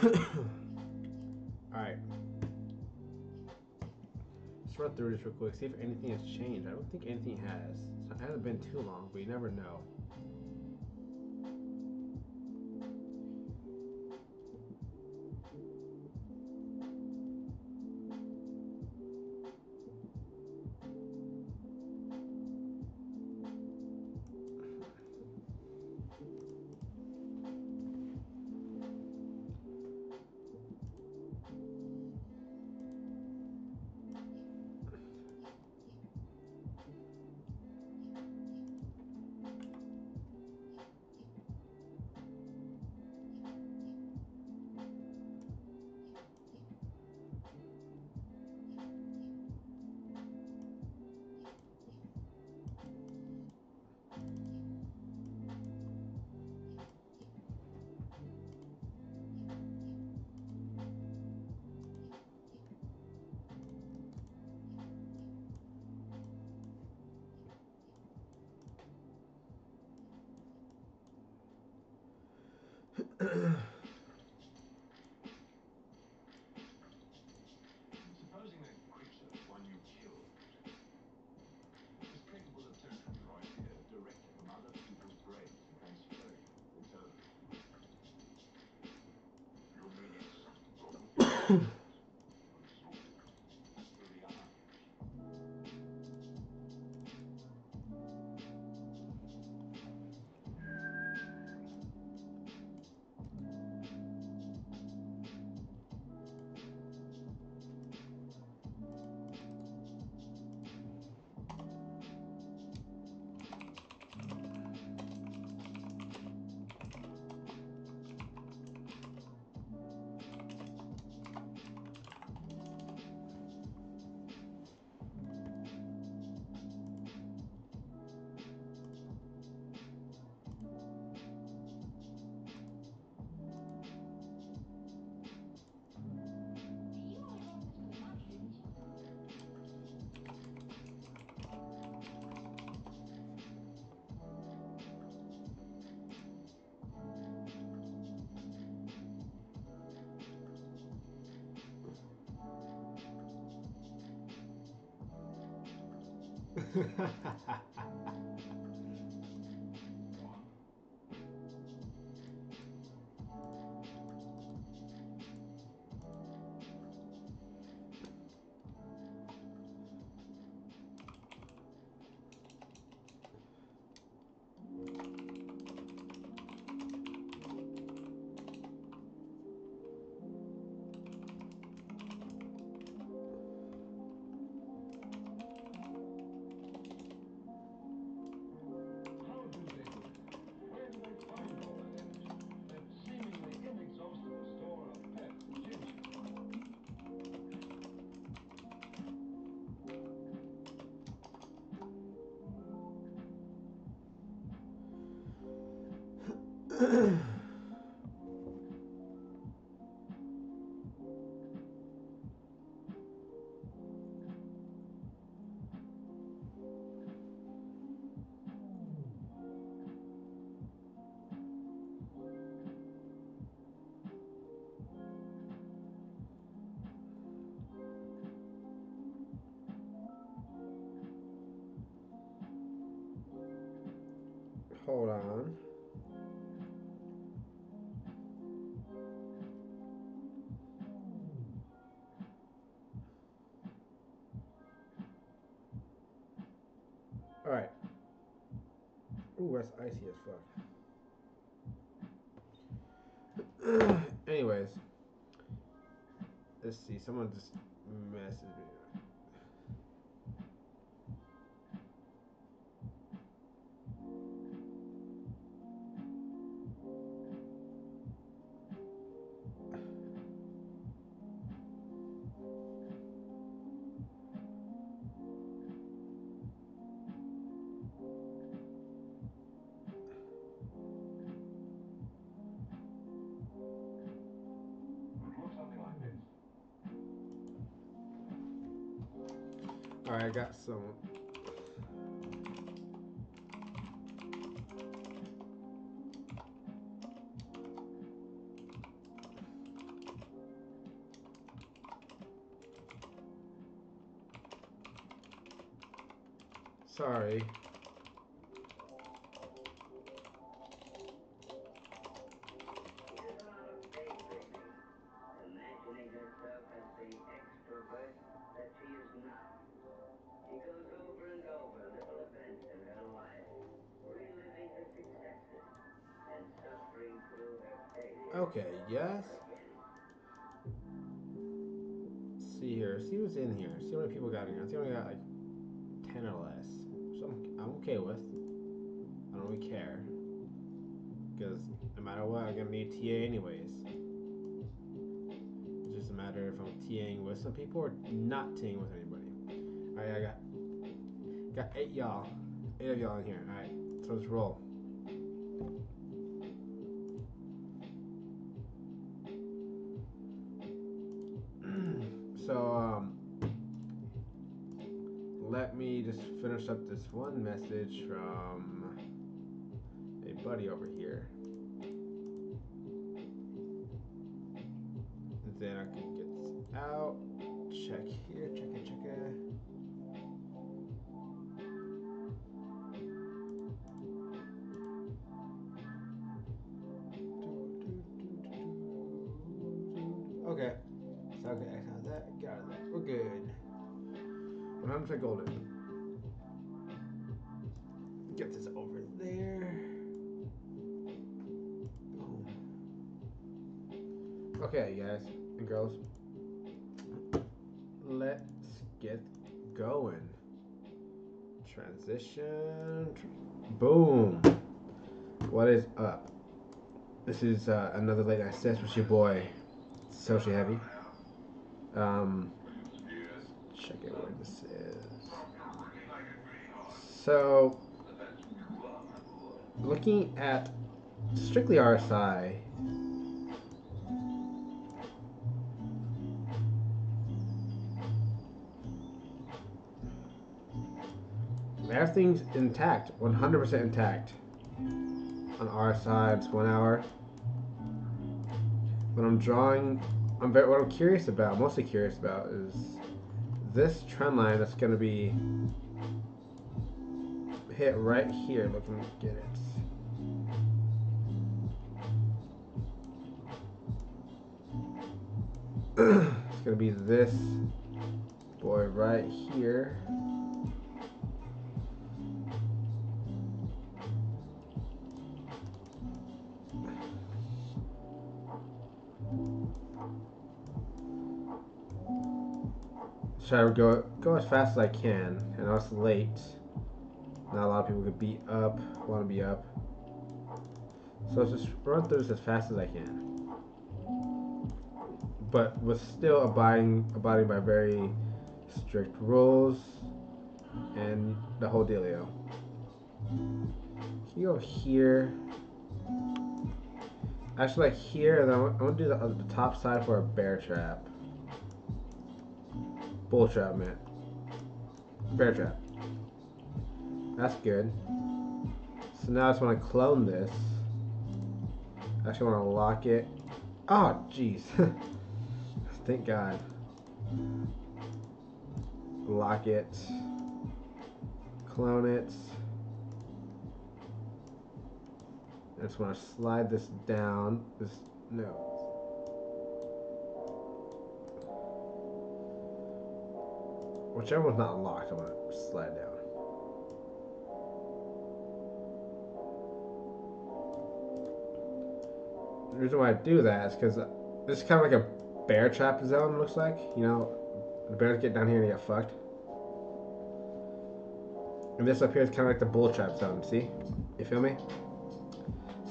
Alright. Let's run through this real quick, see if anything has changed. I don't think anything has. So it hasn't been too long, but you never know. Supposing a creature, one you killed, is capable of taking your idea directly from other people's brains and transferring it internally. You mean it's through the eye? How do they do it? Where do they find all that energy? That seemingly inexhaustible store of pep and ginger. Hold on. Alright. Ooh, that's icy as fuck. Anyways. Let's see. Someone just messaged me. Alright, I got some. Sorry. Imagining herself as the extrovert that she is not. She goes over and over little events in her life, reliving her successes and suffering through her failures. Okay, yes. See here. See what's in here. See how many people got in here. See, I only got like 10 or less. So I'm okay with. I don't really care. Because no matter what, I'm gonna need TA anyways. It's just a matter if I'm TAing with some people or not TAing with anybody. Alright, I got 8 y'all. 8 of y'all in here. Alright, so let's roll. So let me just finish up this one message from a buddy over here. And then I can get this out. Check here, check it. Okay. So okay, I got that. We're good. 100% golden. Get this over there. Boom. Okay, guys and girls. Let's get going. Transition. Boom. What is up? This is another late night session with your boy, Satoshi Heavy. Check it where this is. So, looking at strictly RSI, everything's intact, 100% intact. On RSI, it's 1 hour. When I'm drawing, what I'm curious about, mostly curious about, is this trend line that's going to be hit right here. Looking to get it. It's going to be this boy right here. Try to go as fast as I can. I know it's late. Not a lot of people could be up, want to be up. So let's just run through this as fast as I can. But with still abiding by very strict rules and the whole dealio. You go here. Actually, like here, and then I'm gonna do the top side for a bear trap. Bull trap, man. Bear trap. That's good. So now I just want to clone this. Actually, want to lock it. Oh, jeez. Thank God. Lock it. Clone it. I just want to slide this down. No. Whichever one's not locked, I want to slide down. The reason why I do that is because this is kind of like a bear trap zone, looks like. You know, the bears get down here and they get fucked. And this up here is kind of like the bull trap zone, see? You feel me?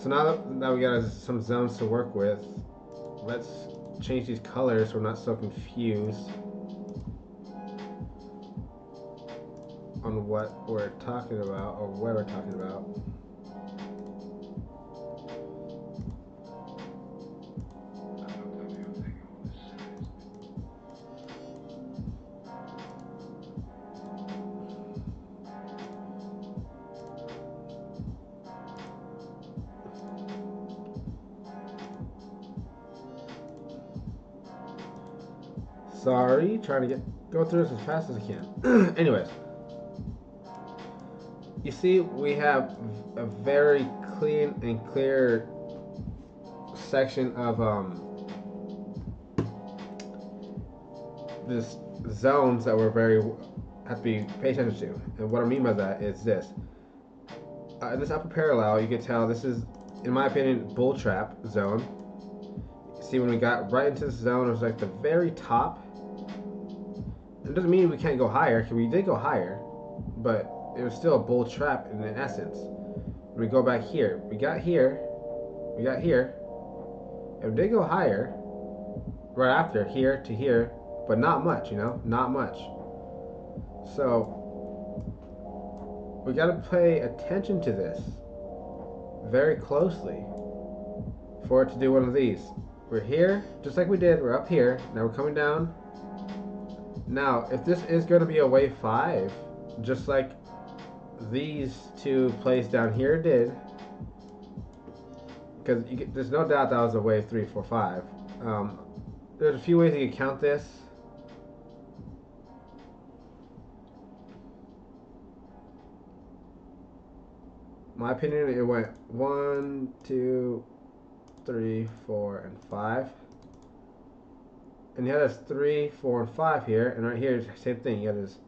So now that we got some zones to work with, let's change these colors so we're not so confused on what we're talking about or where we're talking about. Sorry, trying to go through this as fast as I can. Anyways. you see, we have a very clean and clear section of this zones that we're very have to be pay attention to. And what I mean by that is this: in this upper parallel, you can tell this is, in my opinion, bull trap zone. See, when we got right into this zone, it was like the very top. It doesn't mean we can't go higher, because we did go higher, but it was still a bull trap in essence. When we go back here, we got here, and we did go higher right after, here to here, but not much, not much. So we got to pay attention to this very closely for it to do one of these. We're here, just like we did, we're up here, now we're coming down. Now, if this is going to be a wave 5, just like these two plays down here did, because there's no doubt that was a wave 3, 4, 5. There's a few ways you can count this. My opinion, it went 1, 2, 3, 4, and 5. And you have this 3, 4, and 5 here, and right here, same thing. You have this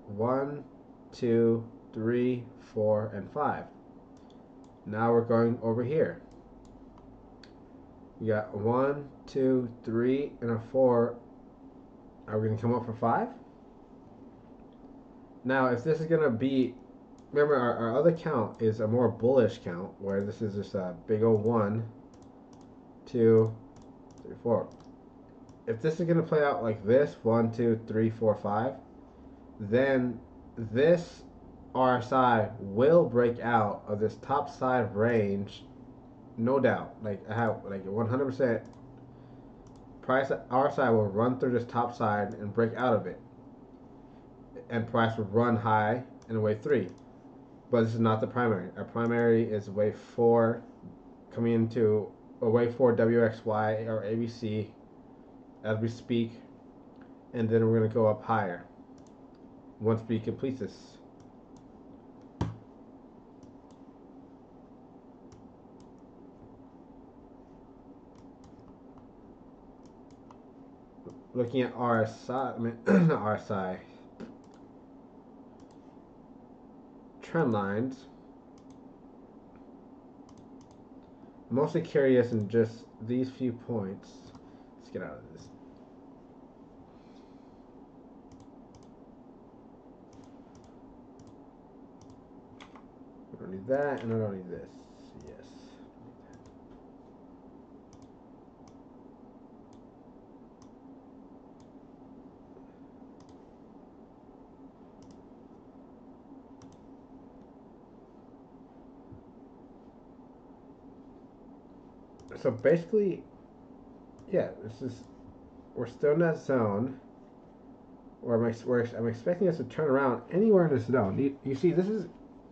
1, 2, 3, 4, and 5. Now we're going over here. We got 1, 2, 3, and a 4. Are we going to come up for 5? Now, if this is going to be, remember our other count is a more bullish count, where this is just a big old 1, 2, 3, 4. If this is going to play out like this, 1, 2, 3, 4, 5, then this RSI will break out of this top side range, no doubt. Like I have like 100% price RSI will run through this top side and break out of it, and price will run high in wave 3. But this is not the primary. Our primary is wave 4 coming into a wave 4 WXY or ABC as we speak, and then we're going to go up higher once we complete this. Looking at RSI, not RSI, trend lines. I'm mostly curious in just these few points. Let's get out of this. I don't need that, and I don't need this. Yes. So basically, yeah, we're still in that zone where I'm expecting us to turn around anywhere in this zone. You see, this is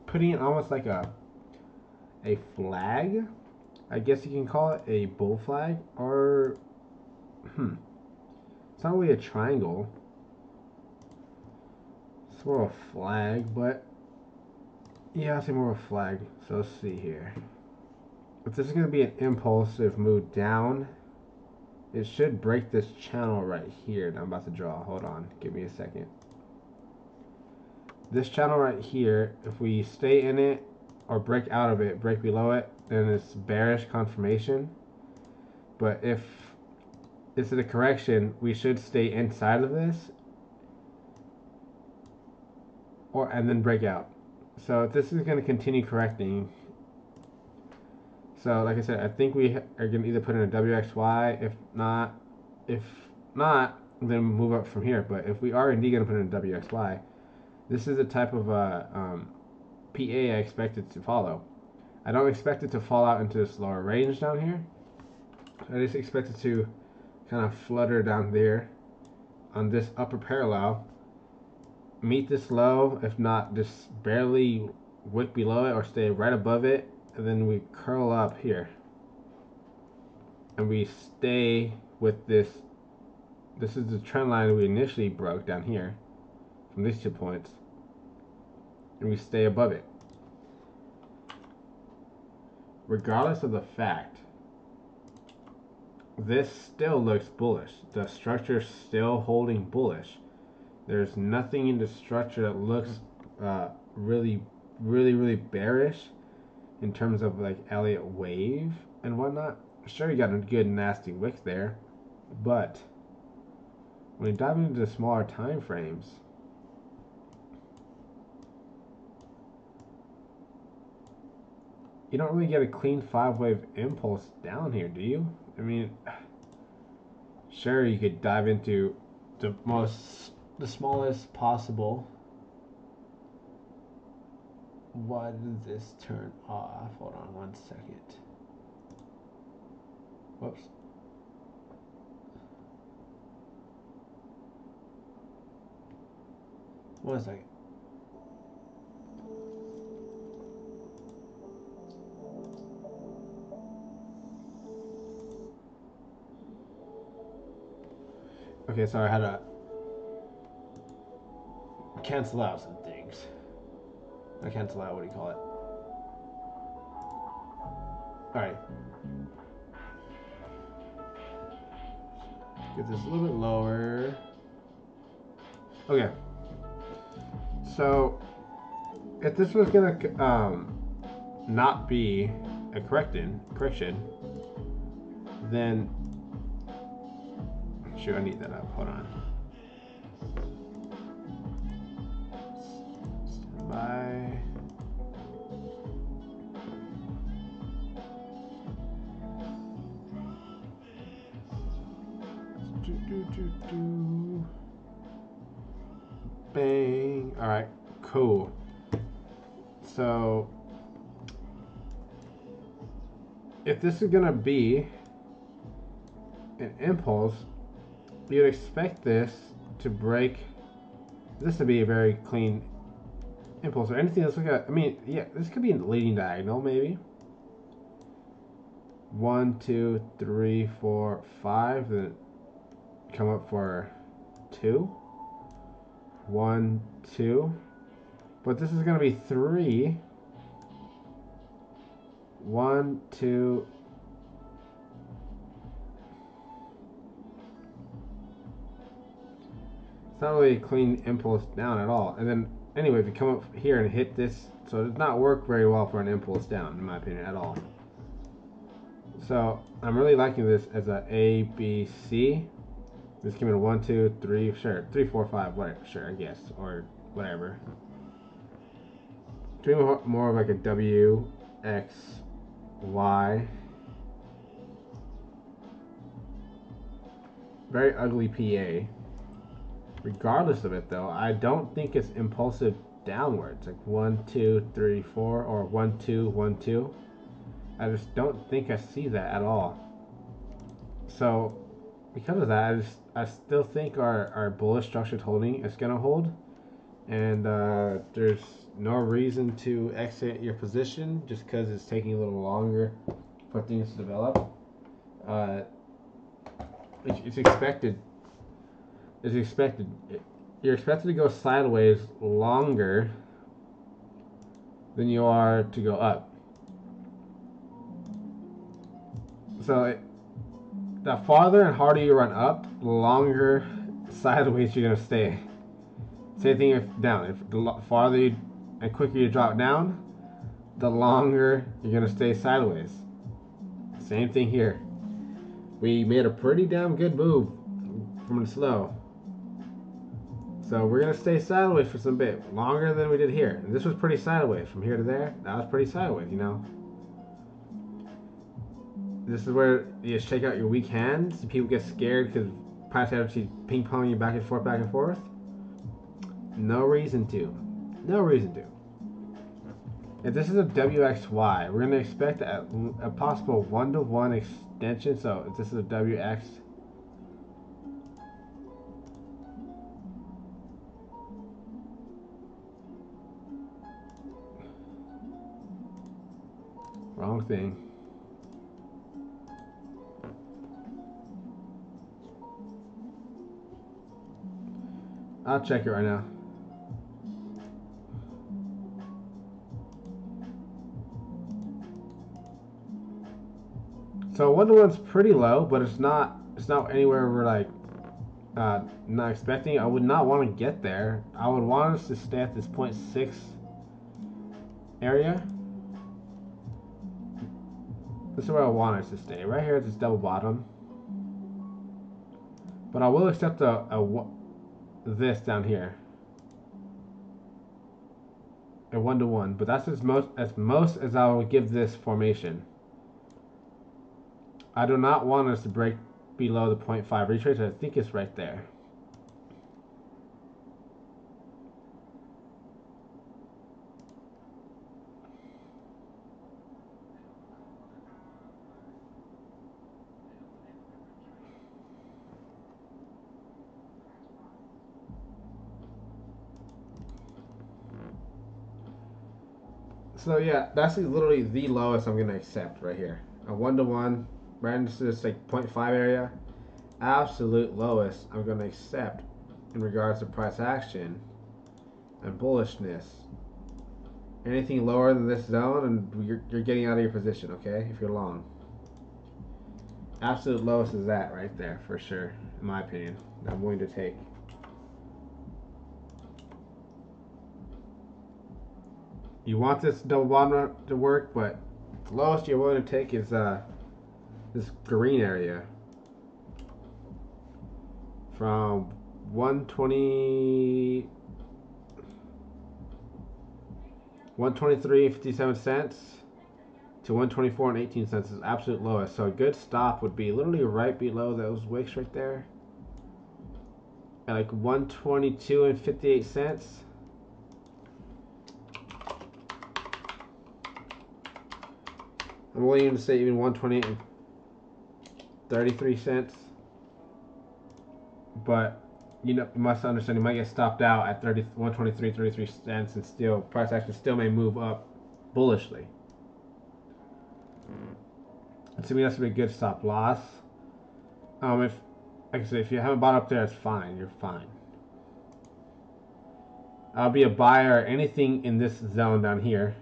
putting it almost like a flag. I guess you can call it a bull flag, or it's not really a triangle. It's more of a flag, but yeah, I'll say more of a flag. So let's see here. If this is going to be an impulsive move down, it should break this channel right here that I'm about to draw. Hold on, give me a second. This channel right here, if we stay in it or break out of it, break below it, then it's bearish confirmation. But if this is a correction, we should stay inside of this and then break out. So if this is going to continue correcting, so like I said, I think we are going to either put in a WXY. If not, then move up from here. But if we are indeed going to put in a WXY, this is the type of PA I expect it to follow. I don't expect it to fall out into this lower range down here. I just expect it to kind of flutter down there on this upper parallel, meet this low, if not just barely wick below it or stay right above it, and then we curl up here and we stay with this. This is the trend line we initially broke down here from these 2 points, and we stay above it. Regardless of the fact, this still looks bullish. The structure is still holding bullish. There's nothing in the structure that looks really bearish in terms of like Elliott wave and whatnot. Sure, you got a good nasty wick there, but when you dive into the smaller time frames, you don't really get a clean 5-wave impulse down here, do you? I mean, sure, you could dive into the smallest possible. Why did this turn off? Hold on 1 second. Whoops. One second. Okay, sorry, I had to cancel out some things. I cancel out, what do you call it? Alright. Get this a little bit lower. Okay. So, if this was gonna not be a correction, then shoot, I need that up. Hold on. Stand by. Bang. All right. Cool. So, if this is gonna be an impulse, you'd expect this to break. This to be a very clean impulse, or anything that's like a. I mean, yeah, this could be a leading diagonal, maybe. 1, 2, 3, 4, 5. Then come up for 2. 1, 2. But this is gonna be 3. 1, 2. It's not really a clean impulse down at all. And then, anyway, if you come up here and hit this, so it does not work very well for an impulse down, in my opinion, at all. So, I'm really liking this as a A, B, C. This came in 1, 2, 3, sure, 3, 4, 5, whatever, sure, I guess, or whatever. Doing more of like a W, X, Y. Very ugly PA. Regardless of it, though, I don't think it's impulsive downwards, like 1, 2, 3, 4, or 1, 2, 1, 2. I just don't think I see that at all. So, because of that, I still think our bullish structured holding is gonna hold, and there's no reason to exit your position just because it's taking a little longer for things to develop. It's expected. It's expected. You're expected to go sideways longer than you are to go up. So the farther and harder you run up, the longer sideways you're gonna stay. Same thing if down. If the farther and quicker you drop down, the longer you're gonna stay sideways. Same thing here. We made a pretty damn good move from the slow. So we're gonna stay sideways for some bit longer than we did here. And this was pretty sideways from here to there. That was pretty sideways, you know. This is where you shake out your weak hands. People get scared because price average ping pong you back and forth, back and forth. No reason to. No reason to. If this is a WXY, we're gonna expect a possible 1-to-1 extension. So if this is a WX. Wrong thing. I'll check it right now. So 1-to-1's pretty low, but it's not anywhere we're like not expecting. I would not want to get there. I would want us to stay at this 0.6 area. This is where I want us to stay. Right here at this double bottom. But I will accept this down here. A 1-to-1. But that's as most as I will give this formation. I do not want us to break below the 0.5 retrace. I think it's right there. So yeah, that's literally the lowest I'm gonna accept right here. A 1-to-1, right into this like 0.5 area. Absolute lowest I'm gonna accept in regards to price action and bullishness. Anything lower than this zone, and you're getting out of your position. Okay, if you're long. Absolute lowest is that right there for sure, in my opinion. I'm willing to take. You want this double bottom to work, but the lowest you're willing to take is this green area from 120, 123.57 to 124.18 is absolute lowest. So a good stop would be literally right below those wicks right there, at like 122.58. I'm willing to say even 128.33. But you must understand you might get stopped out at 123.33 and still price action still may move up bullishly. To me, that's a good stop loss. If like I said, if you haven't bought up there, it's fine. You're fine. I'll be a buyer. Anything in this zone down here.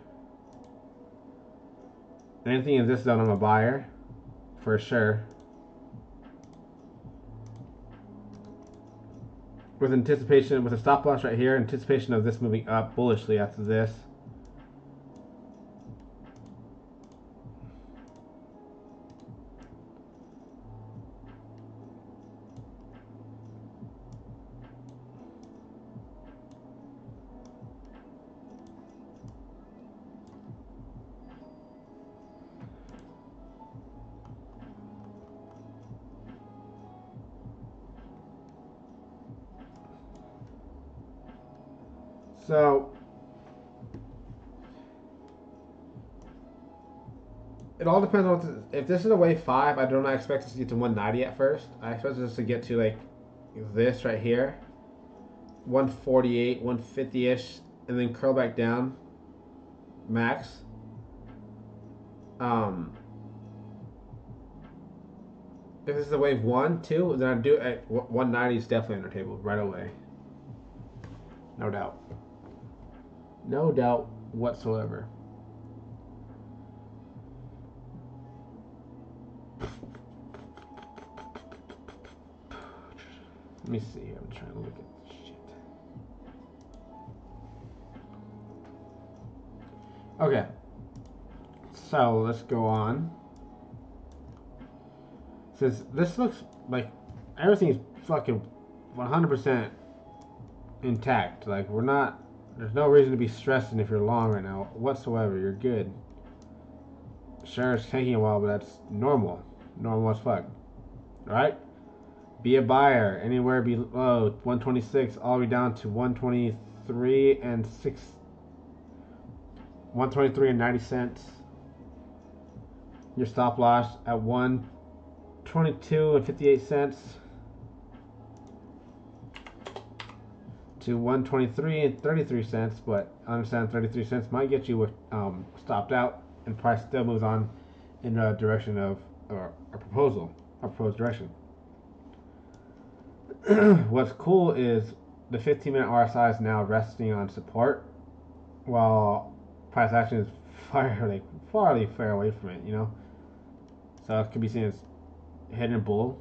Anything in this zone, I'm a buyer, for sure. With anticipation, with a stop loss right here, anticipation of this moving up bullishly after this. So it all depends on if this is a wave 5. I do not expect us to get to 190 at first. I expect us to get to like this right here, 148, 150ish, and then curl back down max. If this is a wave 1, 2, then I'd do it at 190 is definitely on the table right away. No doubt. No doubt whatsoever. Let me see. I'm trying to look at this shit. Okay. So let's go on. Since this looks like everything's fucking 100% intact. Like there's no reason to be stressing if you're long right now whatsoever. You're good. Sure, it's taking a while, but that's normal. Normal as fuck. Alright? Be a buyer anywhere below 126 all the way down to 123 and 90 cents. Your stop loss at 122.58 to 123.33, but I understand 33 cents might get you stopped out, and price still moves on in the direction of a proposed direction. What's cool is the 15-minute RSI is now resting on support, while price action is fairly far away from it. So it could be seen as hidden bull.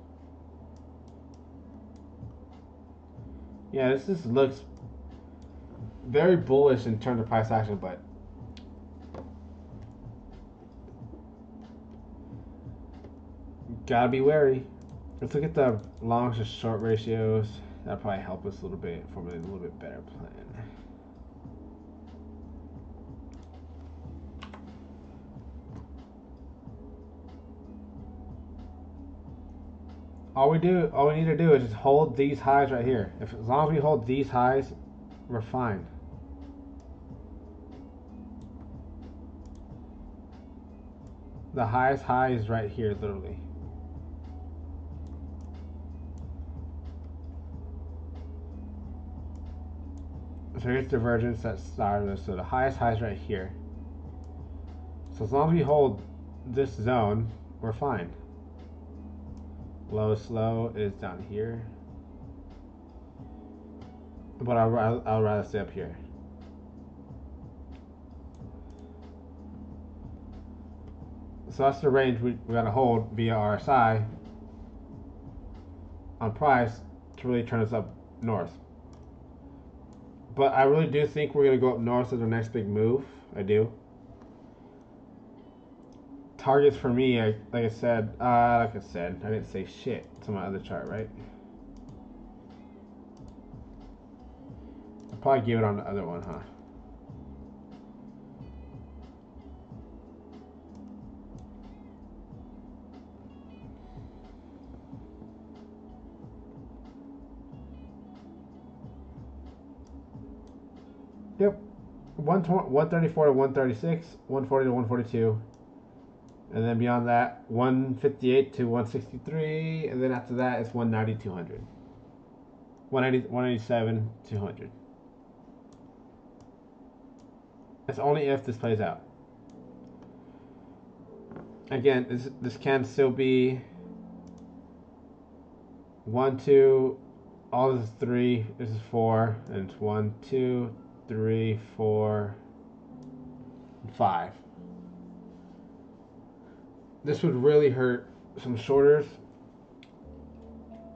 Yeah, this just looks very bullish in terms of price action, but gotta be wary. Let's look at the long to short ratios. That'll probably help us a little bit, formulate a little bit better plan. All we need to do is just hold these highs right here. As long as we hold these highs, we're fine. The highest high is right here, literally. So here's divergence that started. So the highest high is right here. So as long as we hold this zone, we're fine. Lowest low is down here. But I'd rather stay up here. So that's the range we gotta hold via RSI on price to really turn us up north. But I really do think we're gonna go up north as our next big move. I do. Targets for me, like I said, I didn't say shit to my other chart, right? I'll probably give it on the other one, huh? Yep. 134 to 136, 140 to 142. And then beyond that, 158 to 163. And then after that, it's 190, 200. 187, 200. That's only if this plays out. Again, this can still be 1, 2, all this is 3, this is 4, and it's 1, 2, 3, 4, 5. This would really hurt some shorters.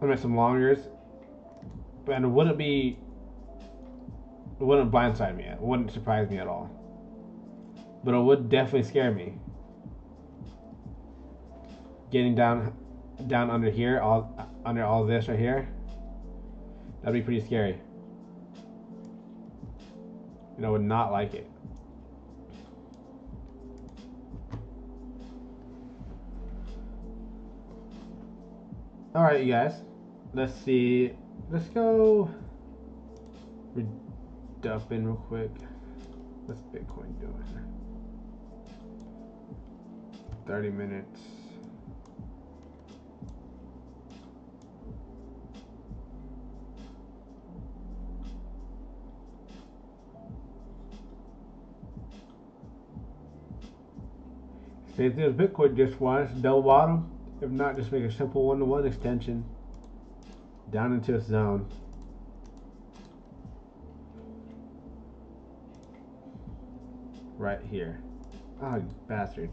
I mean some longers. And it wouldn't blindside me. It wouldn't surprise me at all. But it would definitely scare me. Getting down under here, under all this right here, that'd be pretty scary. And I would not like it. All right, you guys. Let's see. Let's go. Dump in real quick. What's Bitcoin doing? 30 minutes. Same thing as Bitcoin, just wants double bottom. If not, just make a simple one-to-one extension down into its zone. Right here. Oh, you bastard.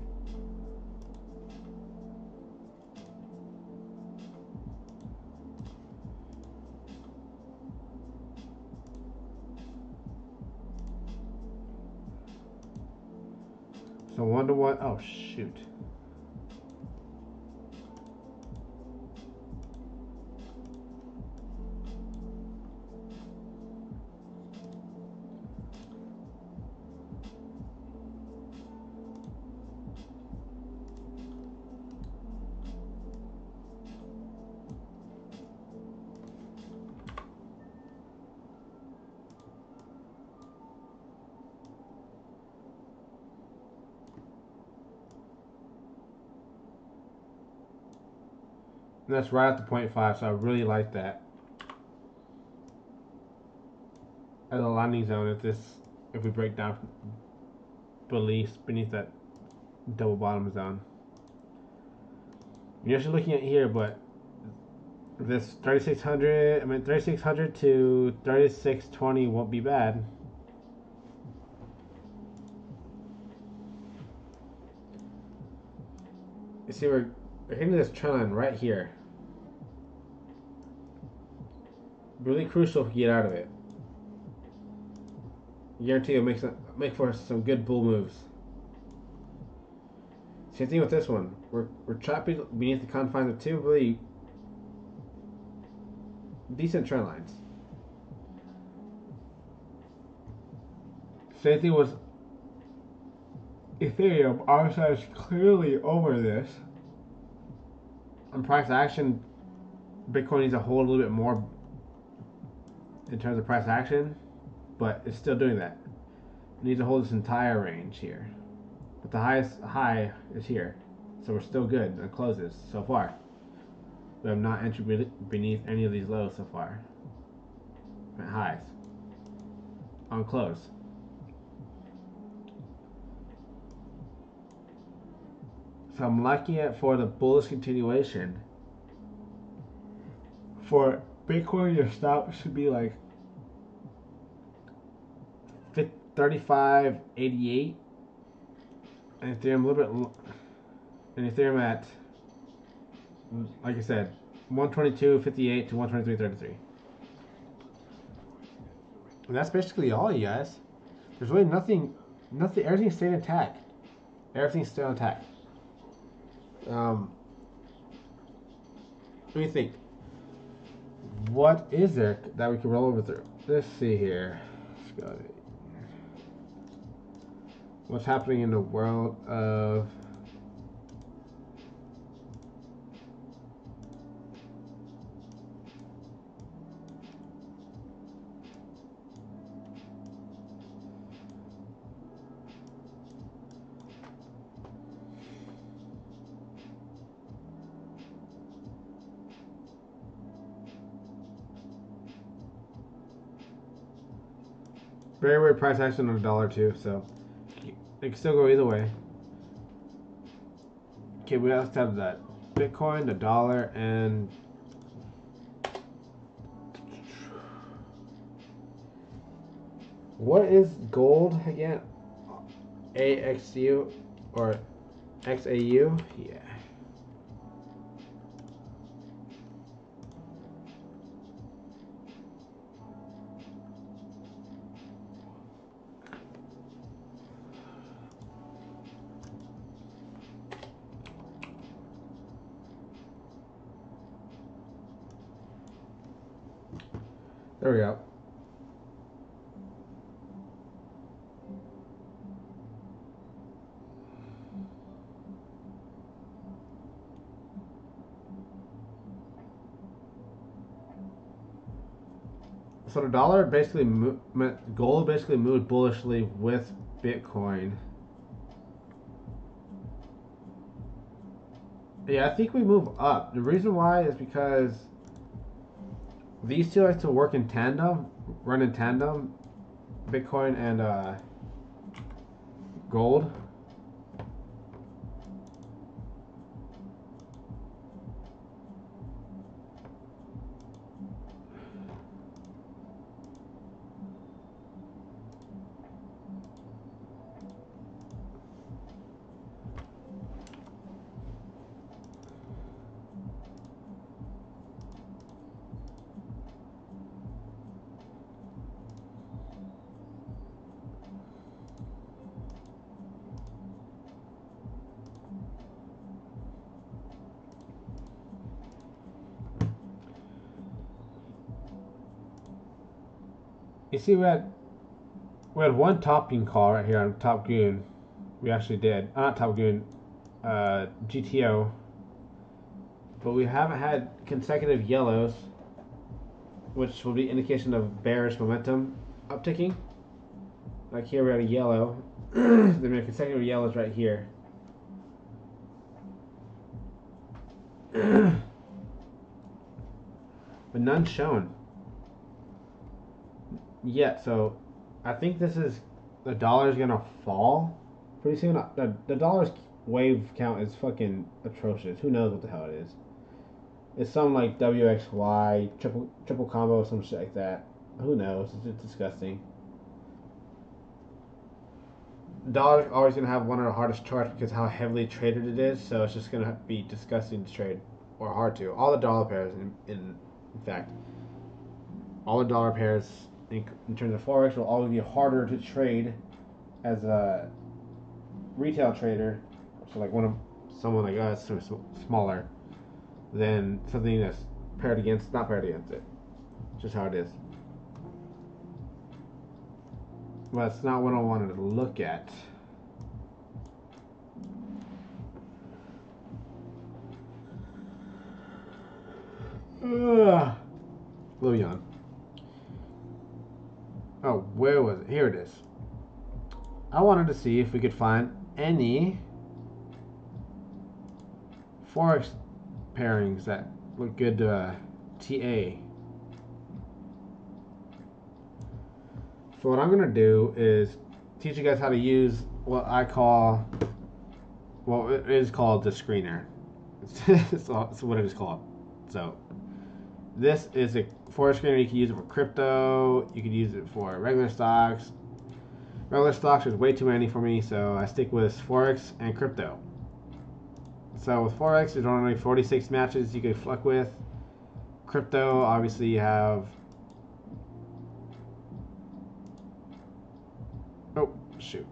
So 1-to-1. Oh, shoot. And that's right at the 0.5, so I really like that. As a landing zone, if we break down beneath that double bottom zone. You're actually looking at here, but this 3600 to 3620 won't be bad. You see, we're We're hitting this trend line right here. Really crucial if you get out of it. Guarantee you'll make for some good bull moves. Same thing with this one. We're trapped beneath the confines of two really decent trend lines. Same thing with Ethereum. RSI is clearly over this. On price action, Bitcoin needs to hold a little bit more in terms of price action, but it's still doing that. It needs to hold this entire range here. But the highest high is here. So we're still good on closes so far. We have not entered beneath any of these lows so far. At highs. On close. So I'm liking it for the bullish continuation. For Bitcoin, your stop should be like 35.88, and Ethereum a little bit, and Ethereum at, like I said, 122.58 to 123.33. And that's basically all, you guys. There's really nothing. Everything's staying intact. Everything's still intact. What do you think? What is there that we can roll over through? Let's see here. Let's go. What's happening in the world of very weird price action on $1 too, so it can still go either way. Okay, we also have that Bitcoin, the dollar, and what is gold again? AXU or XAU? Yeah. There we go. So the dollar basically gold basically moved bullishly with Bitcoin. Yeah, I think we move up. The reason why is because these two like to work in tandem, run in tandem, Bitcoin and gold. You see, we had one topping call right here on Top Goon. We actually did. Not Top Goon, GTO. But we haven't had consecutive yellows, which will be indication of bearish momentum upticking. Like here we had a yellow. Then we have consecutive yellows right here. But none shown yet. So I think this is the dollar's gonna fall pretty soon. The dollar's wave count is fucking atrocious. Who knows what the hell it is? It's some like WXY triple combo, some shit like that. Who knows? It's just disgusting. dollar's always gonna have one of the hardest charts because how heavily traded it is. So it's just gonna be disgusting to trade or hard to. All the dollar pairs, in fact, all the dollar pairs in terms of forex will always be harder to trade as a retail trader. So like someone like us or smaller than something that's not paired against it. Just how it is. But it's not what I wanted to look at. Ugh. Little yawn. Oh, where was it? Here it is. I wanted to see if we could find any forex pairings that look good to TA. So what I'm going to do is teach you guys how to use what I call, well, it is called the screener. It's what it is called. So this is a forex screener. You can use it for crypto. You can use it for regular stocks. Regular stocks, there's way too many for me, so I stick with forex and crypto. So with forex, there's only 46 matches you can fuck with. Crypto, obviously you have. Oh shoot!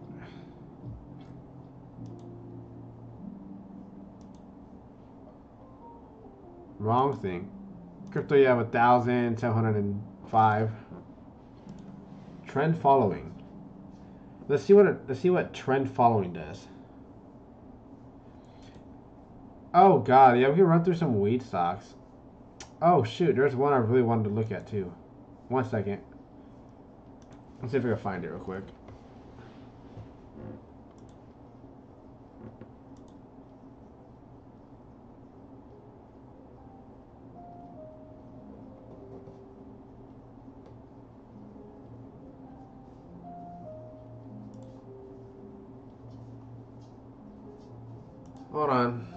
Wrong thing. Crypto, you have 1,705. Trend following. Let's see what trend following does. Oh god, yeah, we can run through some weed stocks. Oh shoot, there's one I really wanted to look at too. 1 second. Let's see if I can find it real quick. Hold on.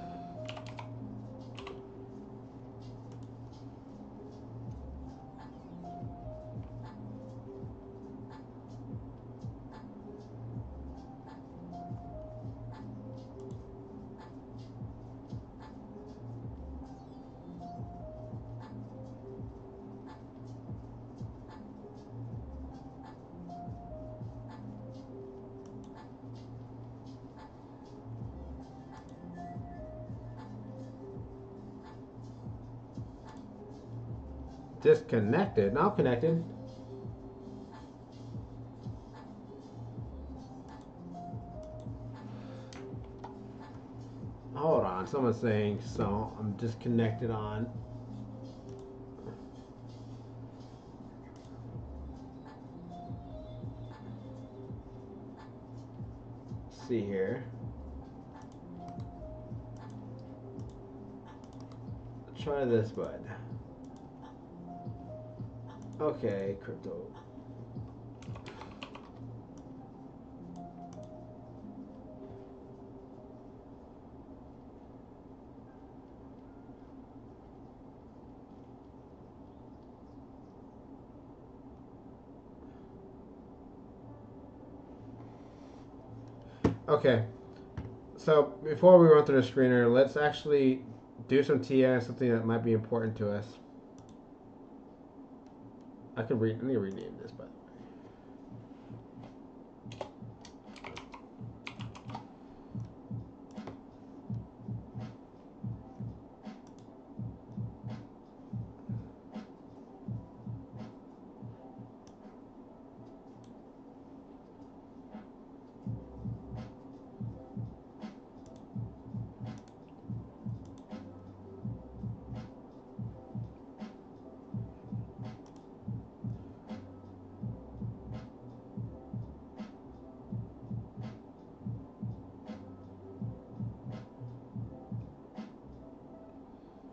Disconnected. Now connected. Hold on. Someone's saying so. I'm disconnected on. Let's see here. Try this, bud. Okay, crypto. Okay, so before we run through the screener, let's actually do some TI, something that might be important to us. Let me rename this, by the way.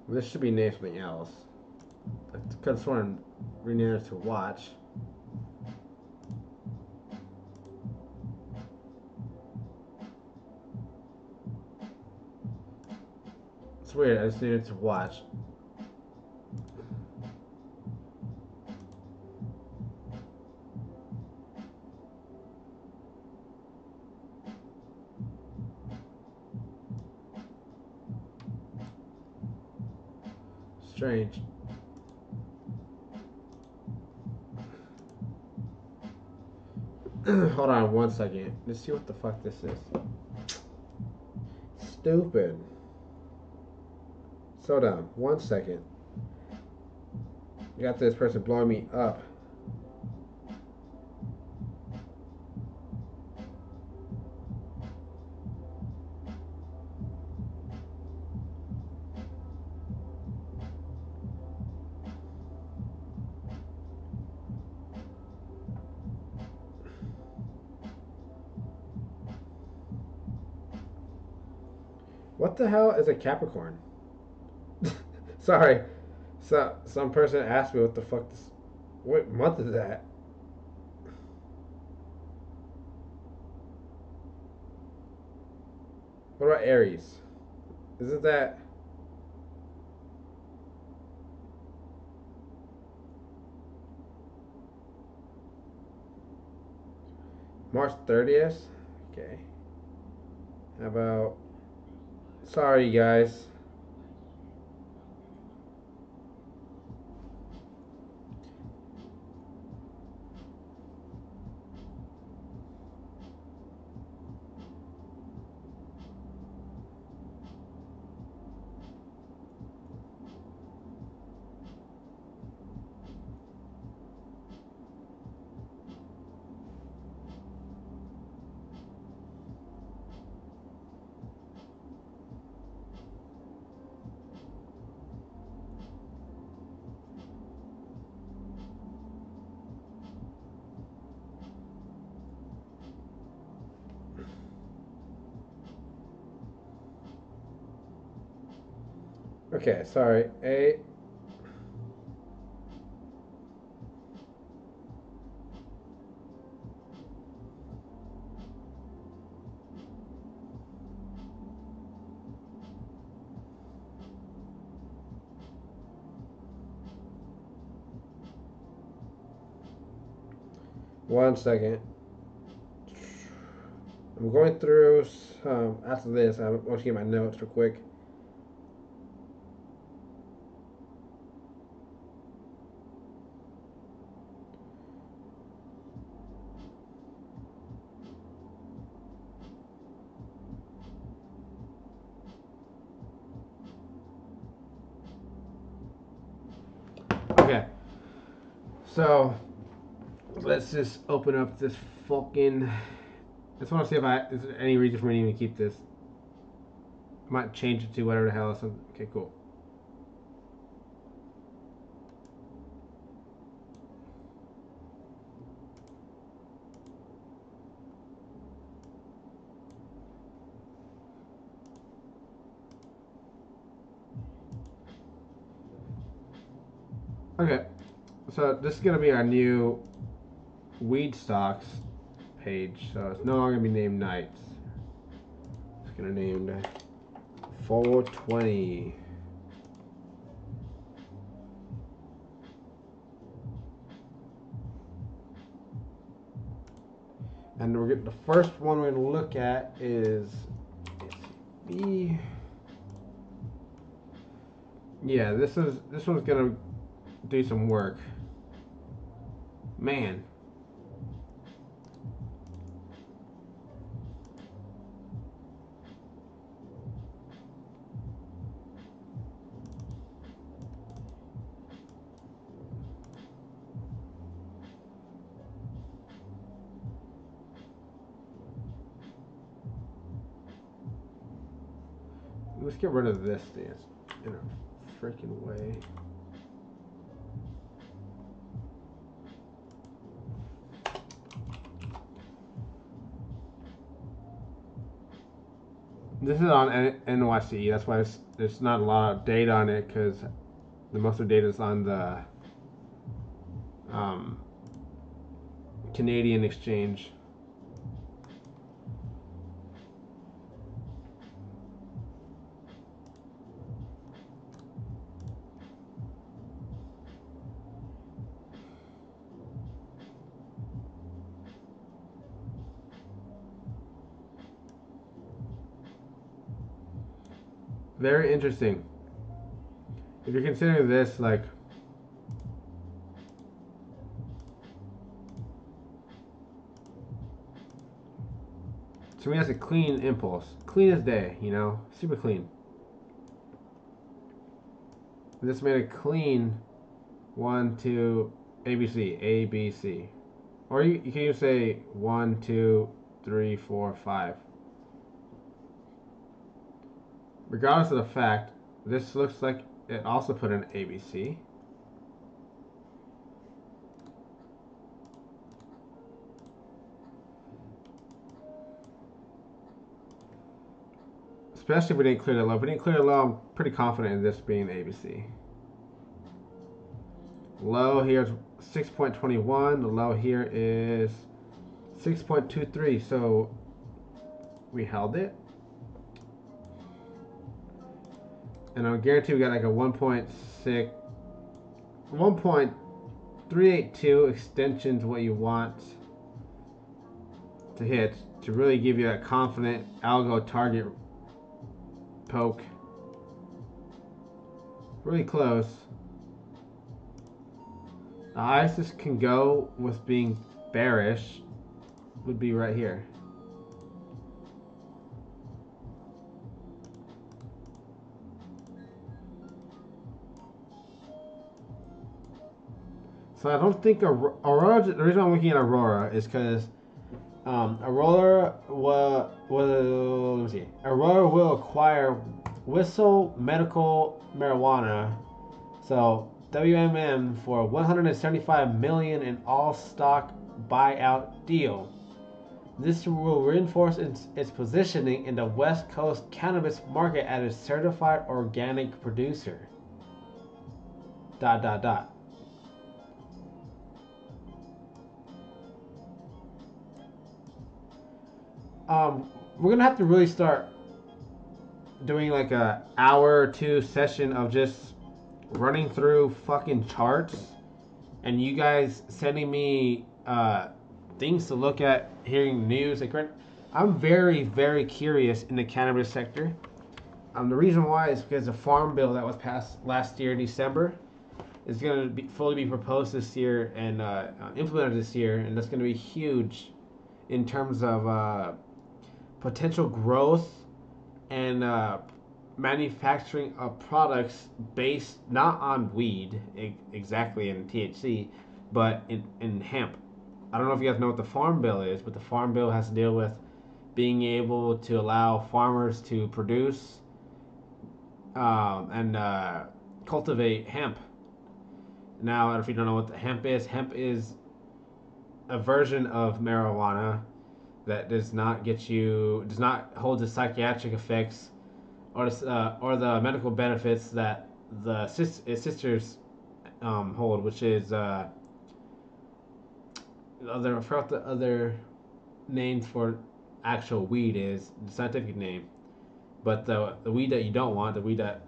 This should be named something else. I could have sworn rename it to watch. It's weird, I just named it to watch. Strange. Hold on 1 second. Let's see what the fuck this is. Stupid. Slow down. 1 second. You got this person blowing me up. What the hell is a Capricorn? Sorry. So some person asked me what the fuck this. What month is that? What about Aries? Isn't that March 30th? Okay. How about. Sorry, guys. Okay, sorry. 1 second. I'm going through after this. I'm going to get my notes real quick. Okay. So let's just open up this fucking. I just want to see if is there any reason for me to even keep this. I might change it to whatever the hell. Something. Okay, cool. Okay, so this is gonna be our new weed stocks page. So it's no longer gonna be named nights. It's gonna be named 420. And we're getting the first one we're gonna look at is the. Yeah, this one's gonna do some work. Man. Let's get rid of this dance in a freaking way. This is on NYC. That's why there's not a lot of data on it because the most of the data is on the Canadian exchange. Very interesting. if you're considering this like to me that's a clean impulse, clean as day, you know, super clean. This made a clean 1, 2, ABC, A, B, C. Or you can even say 1, 2, 3, 4, 5. Regardless of the fact, this looks like it also put in ABC. Especially if we didn't clear the low. If we didn't clear the low, I'm pretty confident in this being ABC. Low here is 6.21. The low here is 6.23. So we held it. And I guarantee we got like a 1.382 extensions what you want to hit to really give you a confident algo target poke. Really close. The highest this can go with being bearish would be right here. So I don't think Aurora. The reason I'm looking at Aurora is because Aurora let me see. Aurora will acquire Whistle Medical Marijuana, so WMM, for $175 million in all-stock buyout deal. This will reinforce its positioning in the West Coast cannabis market as a certified organic producer. ... We're gonna have to really start doing like a hour or two session of just running through fucking charts and you guys sending me things to look at, hearing news. Like, I'm very, very curious in the cannabis sector. The reason why is because the farm bill that was passed last year in December is going to fully be proposed this year and implemented this year, and that's going to be huge in terms of potential growth and manufacturing of products based not on weed exactly and THC, but in hemp. I don't know if you guys know what the farm bill is, but the farm bill has to deal with being able to allow farmers to produce and cultivate hemp. Now, if you don't know what the hemp is a version of marijuana that does not hold the psychiatric effects or the medical benefits that the sisters hold, which is I forgot the other names for actual weed is the scientific name, but the weed that you don't want, the weed that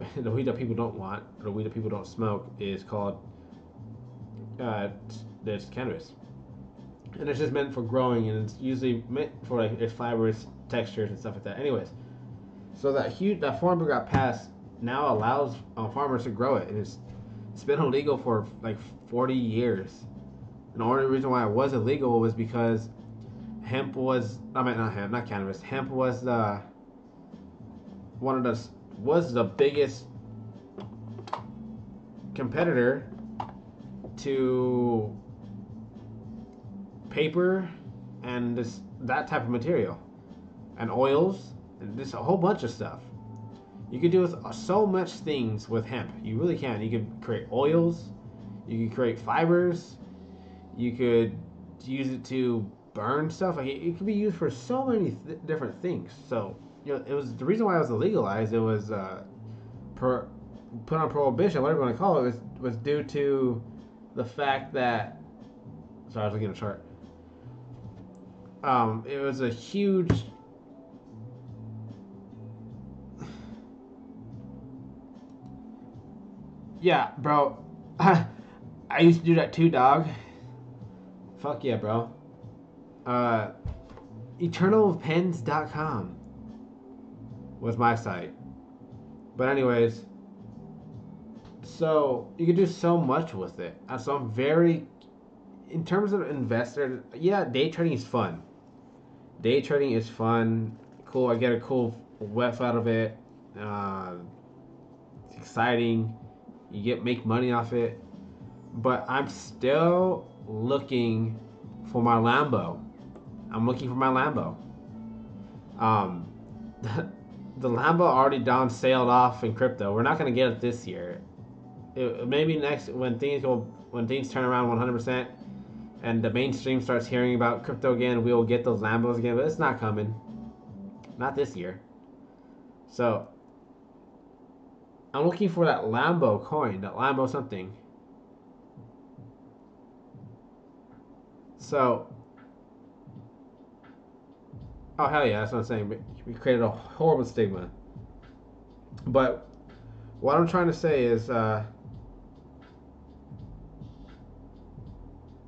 people don't want, or the weed that people don't smoke is called there's cannabis. And it's just meant for growing, and it's usually meant for like its fibers, textures, and stuff like that. Anyways, so that farm bill got passed now allows farmers to grow it, and it's been illegal for like 40 years. And the only reason why it was illegal was because hemp was not cannabis. Hemp was the biggest competitor to paper and that type of material and oils and just a whole bunch of stuff. You could do with so much things with hemp. You really can. You could create oils. You could create fibers. You could use it to burn stuff. Like it could be used for so many different things. So it was the reason why it was legalized. It was put on prohibition, whatever you want to call it, was due to the fact that. Sorry, I was looking at a chart. It was a huge. Yeah, bro. I used to do that too, dog. Fuck yeah, bro. Eternalpens.com was my site. But anyways, So you can do so much with it. So I'm very, in terms of investor, yeah, day trading is fun. Day trading is fun. Cool. I get a cool whiff out of it. Uh, it's exciting. You get make money off it. But I'm still looking for my Lambo. I'm looking for my Lambo. Um, the Lambo already down sailed off in crypto. We're not gonna get it this year. Maybe next when things turn around 100% and the mainstream starts hearing about crypto again, we will get those Lambos again. But it's not coming. Not this year. So I'm looking for that Lambo coin, that Lambo something. So, oh hell yeah, that's what I'm saying. We created a horrible stigma. But what I'm trying to say is,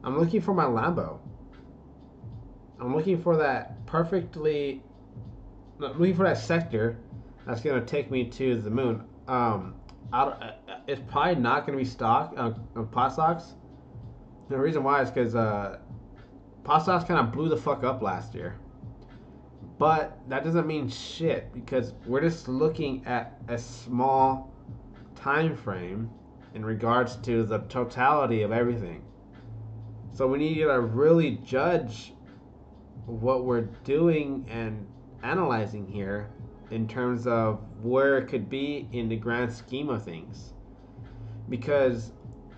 I'm looking for my Lambo. I'm looking for that perfectly. I'm looking for that sector that's gonna take me to the moon. It's probably not gonna be pot stocks. The reason why is because pot stocks kind of blew the fuck up last year. But that doesn't mean shit because we're just looking at a small time frame in regards to the totality of everything. So we need to really judge what we're doing and analyzing here in terms of where it could be in the grand scheme of things. Because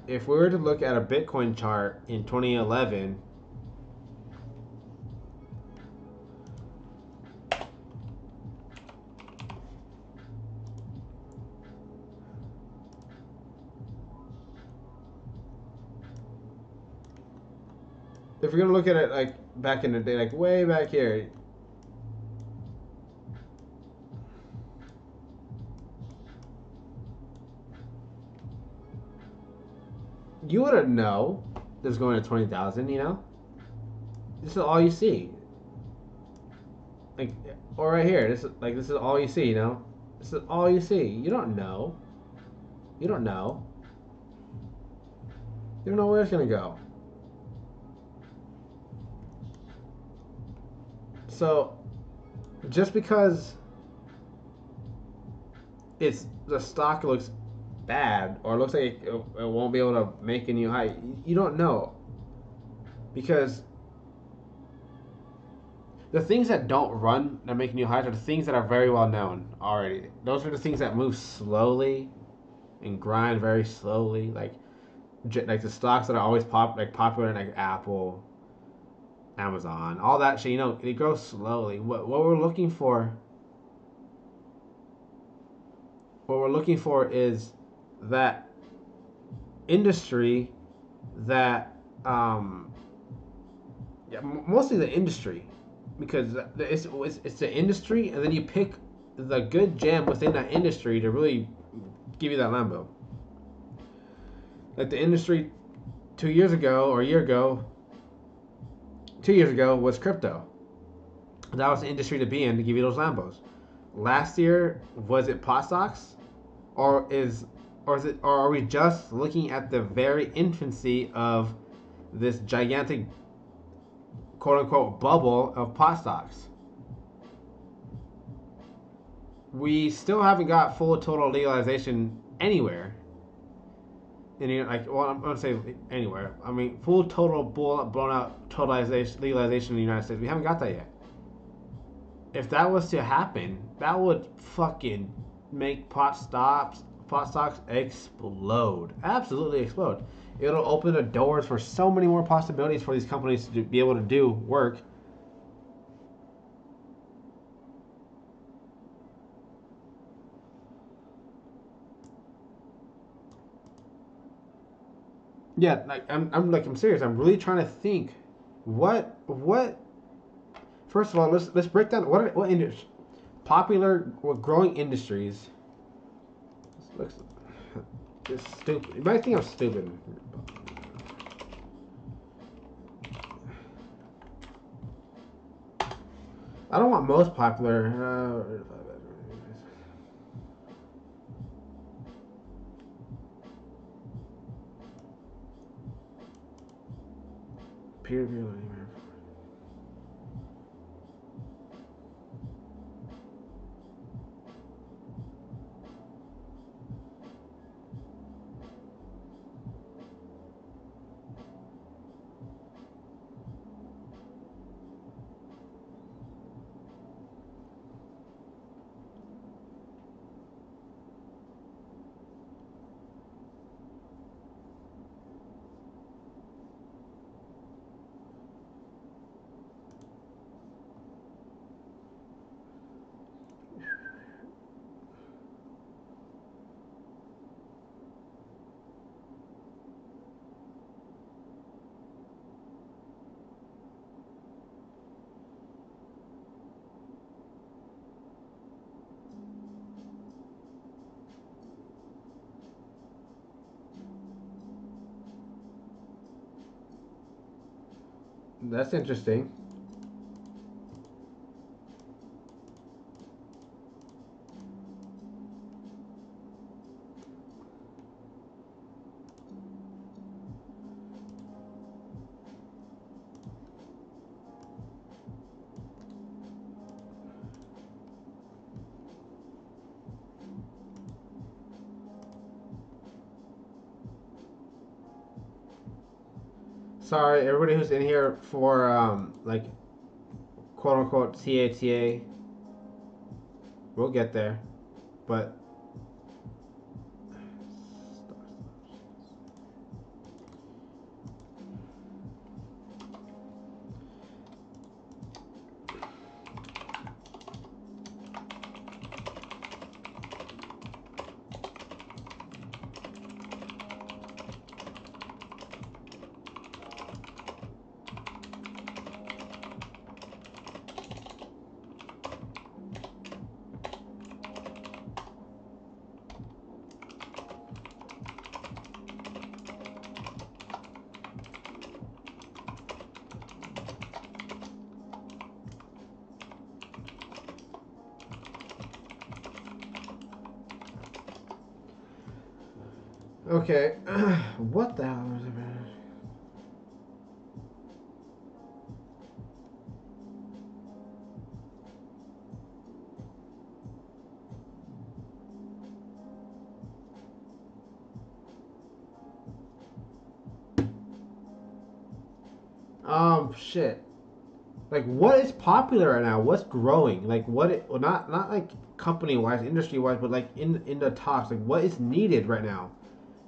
if we were to look at a Bitcoin chart in 2011, if you're gonna look at it like back in the day, like way back here, you wouldn't know this going to 20,000. You know, this is all you see. Like, or right here, this is all you see. You know, this is all you see. You don't know. You don't know. You don't know where it's gonna go. So, just because the stock looks bad or looks like it won't be able to make a new high, you don't know because the things that don't run that make new highs are the things that are very well known already. Those are the things that move slowly and grind very slowly, like the stocks that are always popular, like Apple, Amazon, all that shit. You know, it grows slowly. What we're looking for, is that industry that yeah, mostly the industry, because it's the industry, and then you pick the good gem within that industry to really give you that Lambo. Like the industry 2 years ago or a year ago, 2 years ago was crypto. That was the industry to be in to give you those Lambos. Last year, was it pot stocks, or are we just looking at the very infancy of this gigantic quote unquote bubble of pot stocks? We still haven't got full total legalization anywhere. Well, I'm gonna say anywhere. I mean, full total blown out legalization in the United States. We haven't got that yet. If that was to happen, that would fucking make pot stocks explode. Absolutely explode. It'll open the doors for so many more possibilities for these companies to be able to do work. Yeah, I'm serious. I'm really trying to think. What? First of all, let's break down what industry, growing industries. This looks it's stupid. You might think I'm stupid. I don't want most popular. peer-to-peer learning. That's interesting. Sorry, everybody who's in here for like quote unquote CATA. We'll get there, but okay. What the hell was it? Shit. Like, what is popular right now? What's growing? Like, well, not like company wise, industry wise, but like in the talks. Like, what is needed right now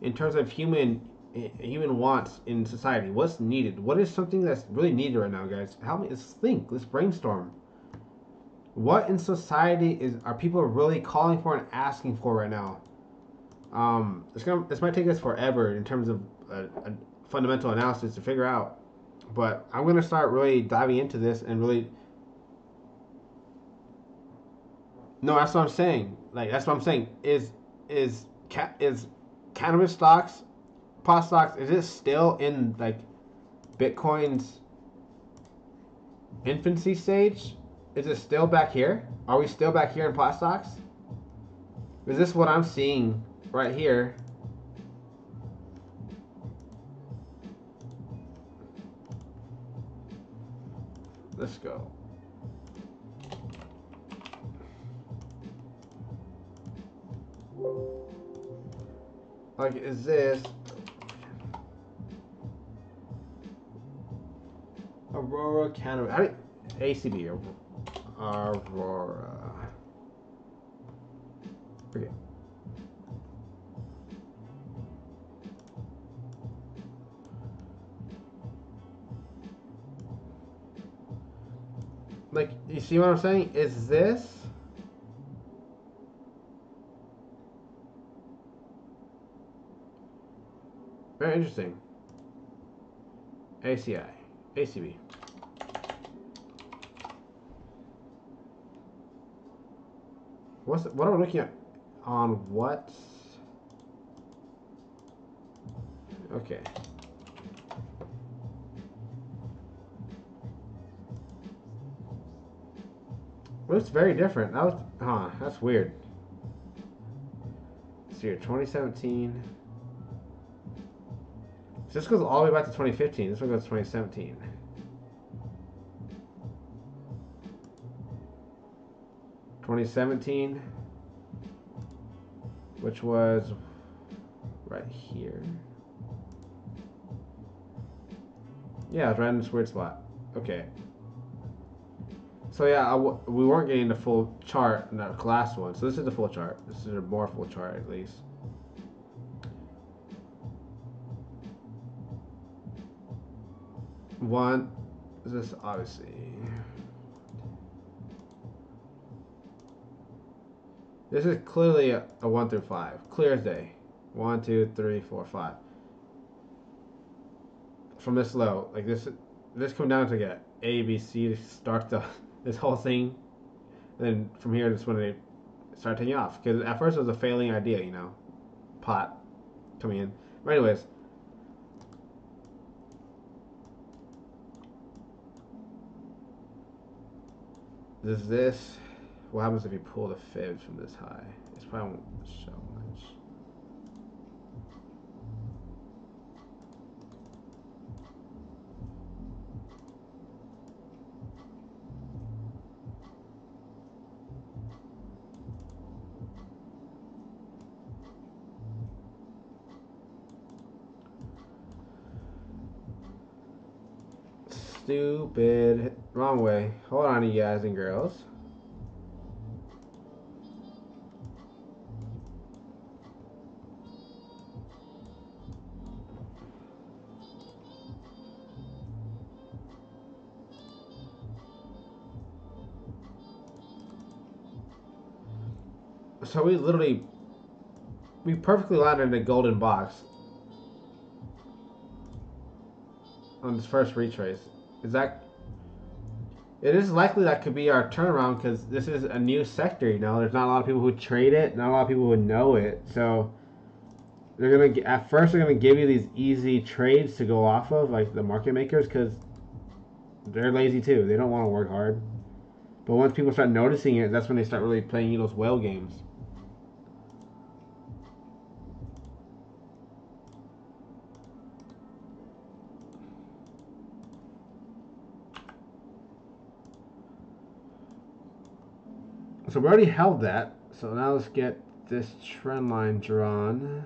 in terms of human wants in society? What's needed? What is something that's really needed right now, guys? Help me. Let's think. Let's brainstorm. What in society are people really calling for and asking for right now? This might take us forever in terms of a fundamental analysis to figure out. But I'm gonna start really diving into this and really. No, that's what I'm saying. Like that's what I'm saying. Is cannabis stocks, pot stocks? Is it still in like Bitcoin's infancy stage? Is it still back here? Are we still back here in pot stocks? Is this what I'm seeing right here? Let's go. Like, is this Aurora Cannabis? ACB Aurora. Okay. Like, you see what I'm saying? Is this very interesting? ACI, ACB. What are we looking at? On what? Okay. Well, it's very different. That's weird. Let's see here, 2017. So this goes all the way back to 2015. This one goes to 2017. 2017, which was right here. Yeah, it's right in this weird spot. Okay. So yeah, we weren't getting the full chart in the last one. So this is the full chart. This is a more full chart at least. One, this obviously. This is clearly a 1 through 5. Clear as day. 1, 2, 3, 4, 5. From this low, like this come down to get A, B, C to start this whole thing. And then from here, that's when they start taking off. Because at first it was a failing idea, you know, pot coming in. But anyways, this. What happens if you pull the fibs from this high? It's probably won't show much. Stupid. Wrong way. Hold on, you guys and girls. So we perfectly landed in a golden box on this first retrace. It is likely that could be our turnaround because this is a new sector, you know. There's not a lot of people who trade it, not a lot of people who know it. So at first they're gonna give you these easy trades to go off of, like the market makers, because they're lazy too. They don't want to work hard. But once people start noticing it, that's when they start really playing you those whale games. So we already held that. So now let's get this trend line drawn.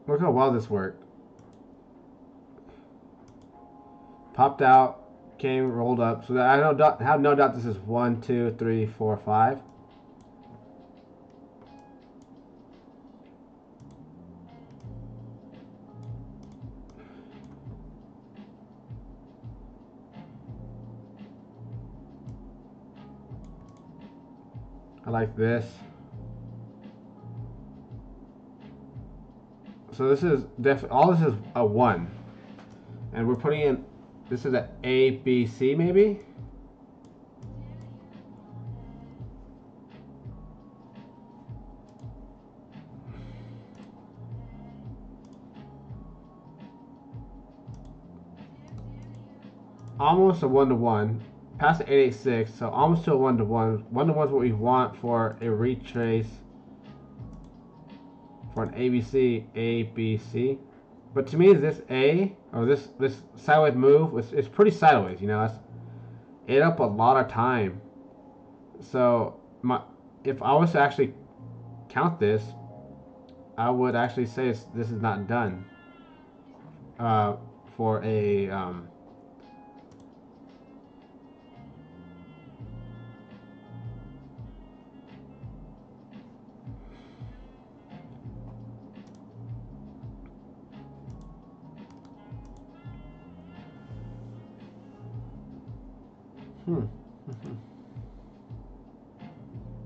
Look how well this worked. Popped out, came, rolled up. So that I have no doubt this is 1, 2, 3, 4, 5. I like this. So this is all this is a 1. And we're putting in, this is a A, B, C maybe? Almost a 1-to-1. Past the 886, so almost to a 1-to-1. 1-to-1 is what we want for a retrace for an ABC, A, B, C. But to me, this A, or this sideways move, it's pretty sideways, you know. It's ate up a lot of time. So if I was to actually count this, I would actually say this is not done for a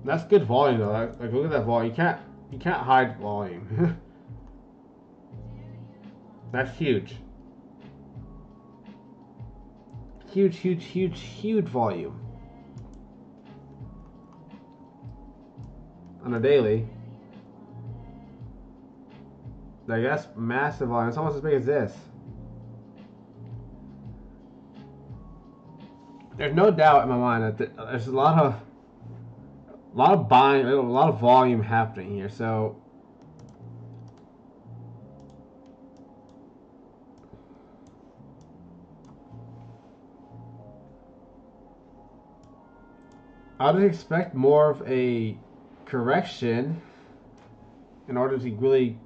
That's good volume though. Like look at that volume. You can't hide volume. That's huge. Huge volume. On a daily. Like, that's massive volume. It's almost as big as this. There's no doubt in my mind that there's a lot of buying, a lot of volume happening here. So I would expect more of a correction in order to really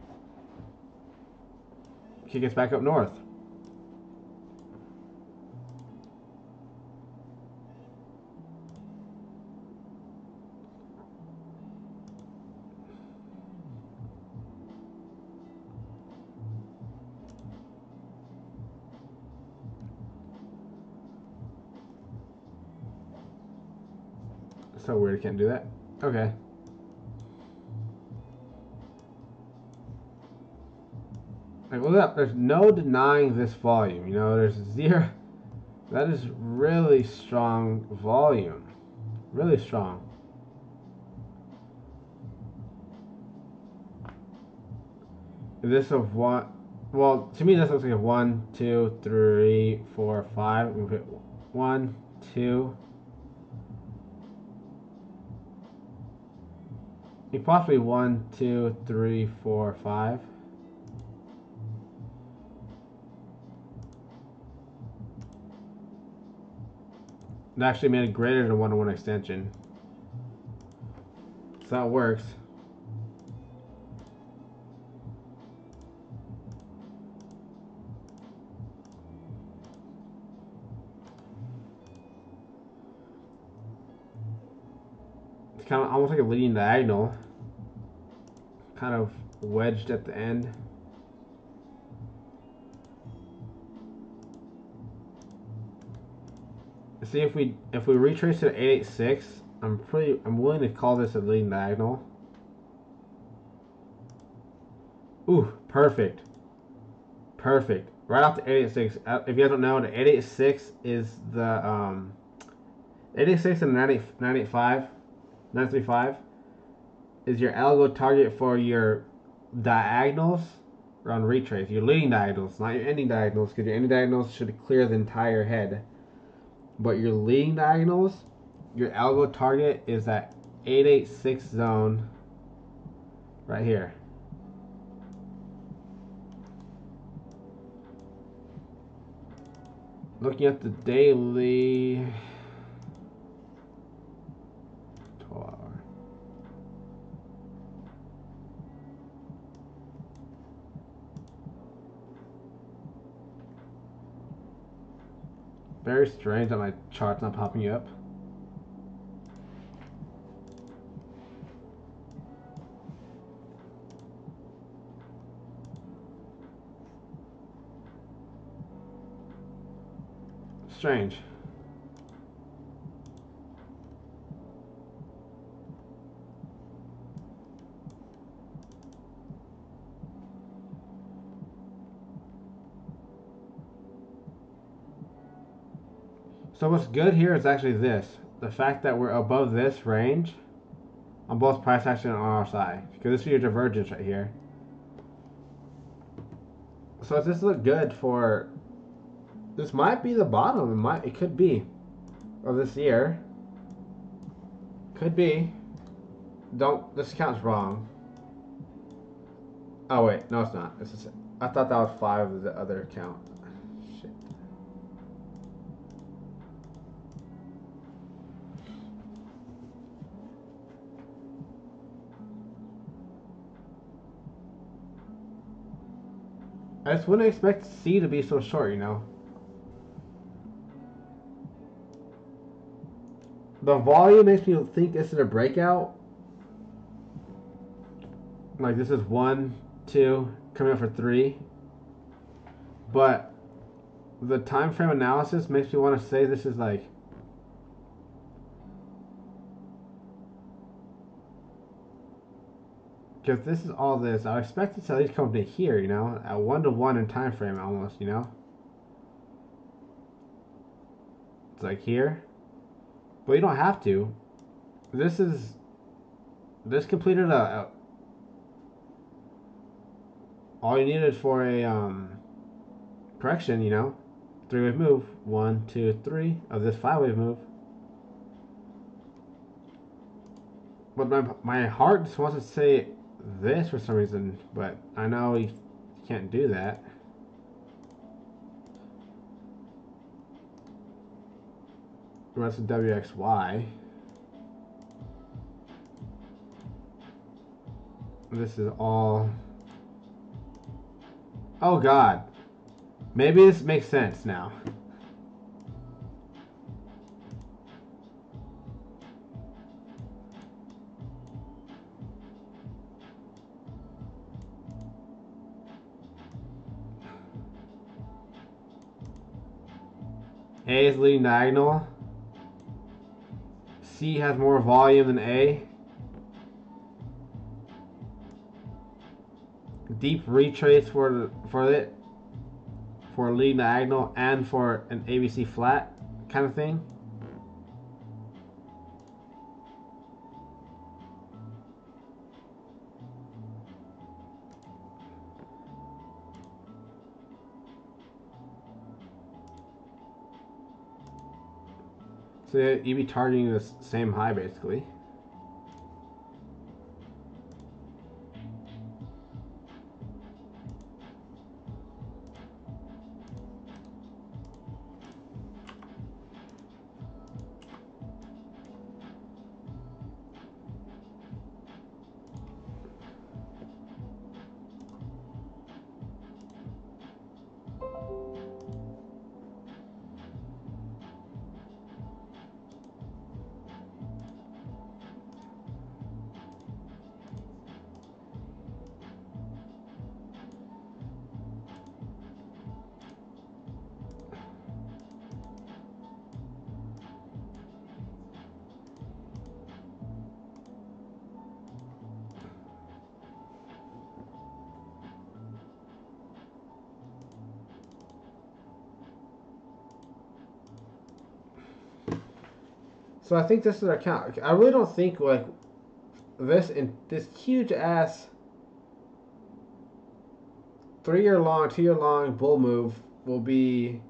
kick us back up north. So weird, I can't do that. Okay. Like, look up. There's no denying this volume. You know, there's zero. That is really strong volume. Really strong. This of one. Well, to me, this looks like a 1, 2, 3, 4, 5. We put 1, 2. Possibly 1, 2, 3, 4, 5. It actually made it greater than 1-to-1 extension. So that works. It's kind of almost like a leading diagonal. Kind of wedged at the end. See, if we retrace to 886, I'm willing to call this a leading diagonal. Ooh, perfect. Perfect. Right off the 886. If you guys don't know, the 886 is the 886 and 985, 935 is your algo target for your diagonals on retrace. Your leading diagonals, not your ending diagonals, because your ending diagonals should clear the entire head. But your leading diagonals, your algo target is that 886 zone right here. Looking at the daily 12-hour. Very strange that my chart's not popping up. Strange. So what's good here is actually this. The fact that we're above this range on both price action and RSI. Because this is your divergence right here. So does this look good for... This might be the bottom. It could be. Of this year. Could be. This count's wrong. Oh wait, no it's not. I thought that was 5 of the other count. Shit. I just wouldn't expect C to be so short, you know. The volume makes me think this is a breakout. Like this is 1, 2, coming up for 3. But the time frame analysis makes me want to say this is like... Because this is all this. I expect it to at least come to here, you know? At 1-to-1 in time frame almost, you know? It's like here. But you don't have to. This completed all you needed for a correction, 3-wave move, 1, 2, 3 of this 5-wave move. But my heart just wants to say this for some reason, but I know you can't do that. That's a WXY. This is all. Oh God. Maybe this makes sense now. A is leading diagonal. C has more volume than A. Deep retrace for lead diagonal and for an ABC flat kind of thing. So you'd be targeting the same high basically. So I think this is our count. I really don't think like this huge ass 3-year long, 2-year long bull move will be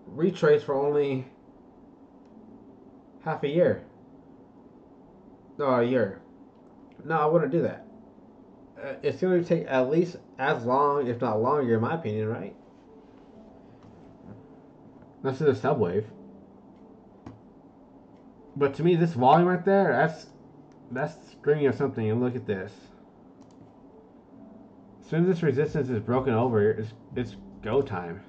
retraced for only half a year. No, a year. No, I wouldn't do that. It's going to take at least as long, if not longer, in my opinion, right? This is a subwave. But to me, this volume right there, that's screaming of something. And look at this. As soon as this resistance is broken over, it's go time.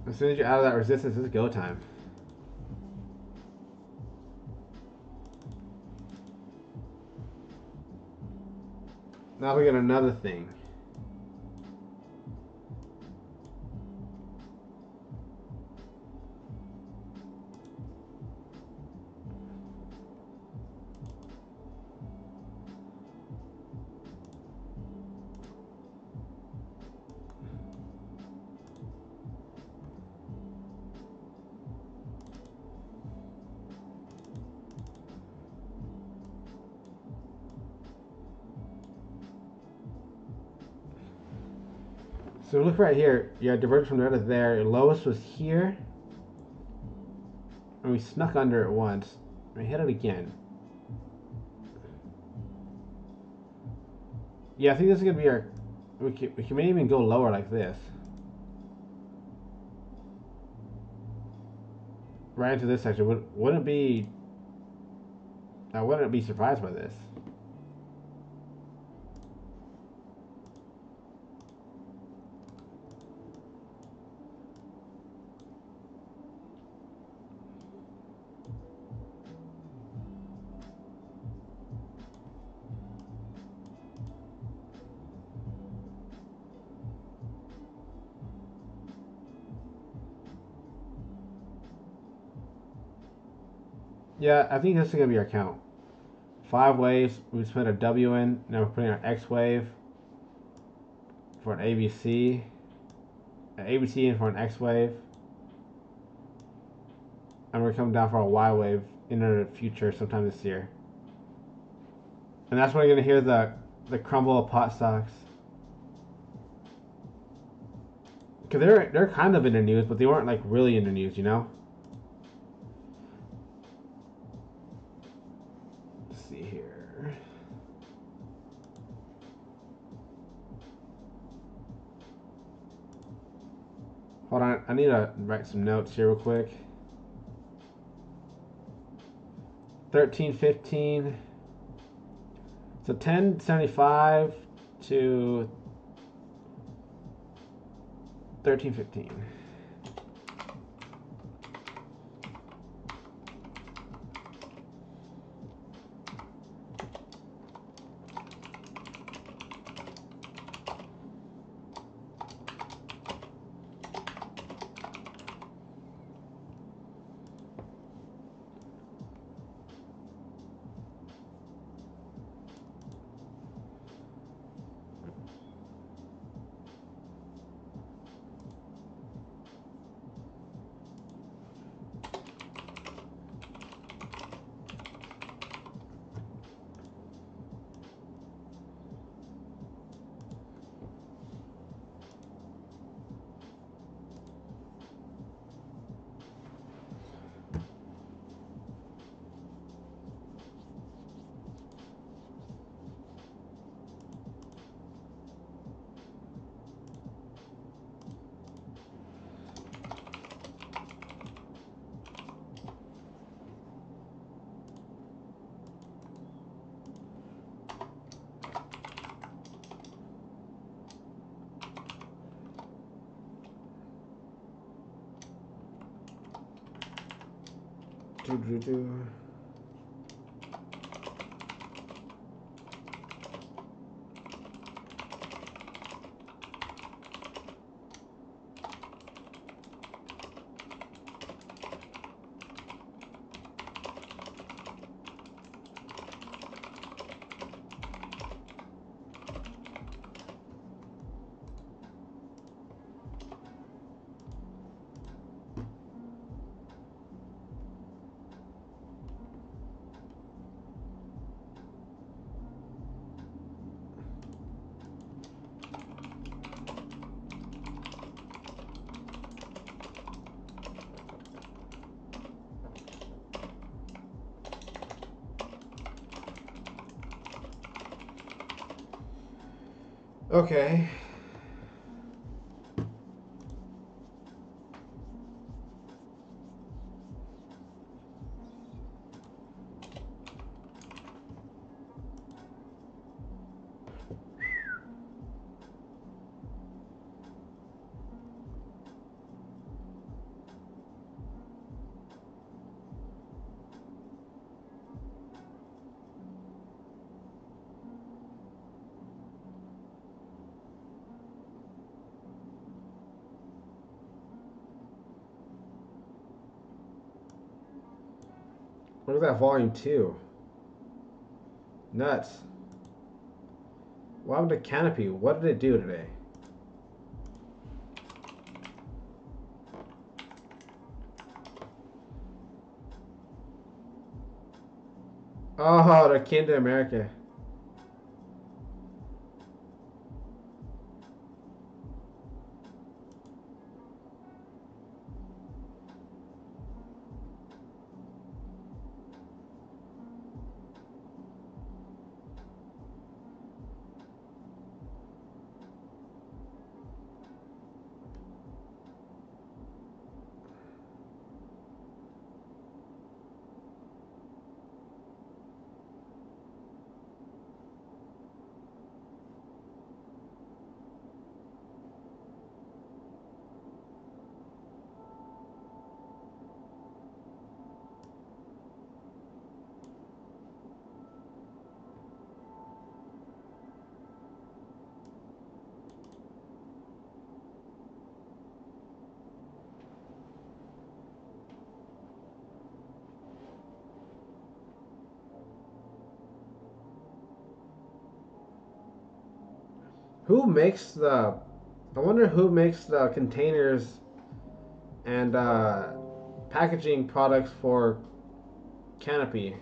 As soon as you're out of that resistance, it's go time. Now we got another thing. So look right here. You had divergence from there to there. Your lowest was here. And we snuck under it once. We hit it again. Yeah, I think this is going to be our... We can maybe even go lower like this. Right into this section. Wouldn't be... I wouldn't be surprised by this. Yeah, I think this is going to be our count. 5 waves, we just put a W in, now we're putting our X wave for an ABC in for an X wave. and we're coming down for a Y wave in the future sometime this year. And that's when you're gonna hear the crumble of pot stocks. Cause they're kind of in the news, but they weren't like really in the news, you know. Let's see here. Hold on, I need to write some notes here real quick. 13.15. So 10.75 to 13.15. Okay. Look at that volume 2. Nuts. What happened to Canopy? What did it do today? Oh, they came to America. Who makes the? I wonder who makes the containers and packaging products for Canopy.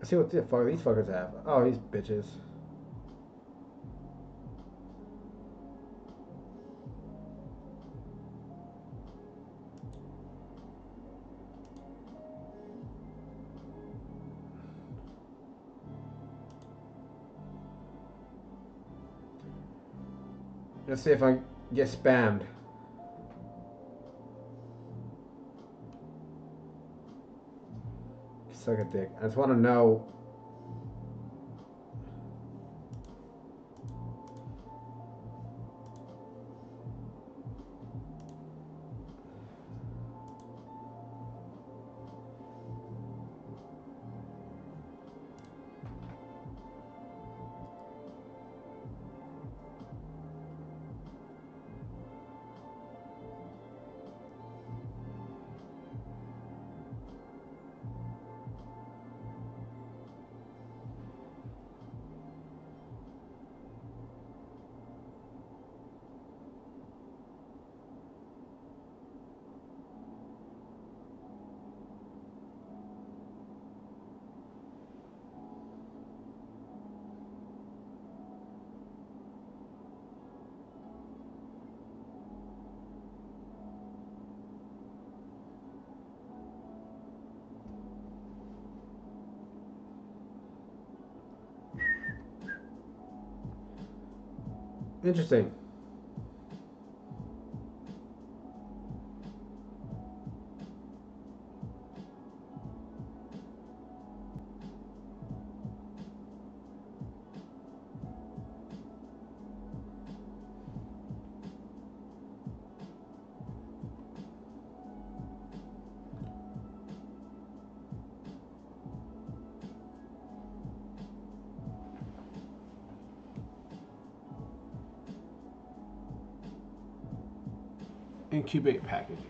Let's see what the fuck these fuckers have. Oh, these bitches. Let's see if I get spammed. Suck a dick. I just want to know. Interesting. Incubate packaging.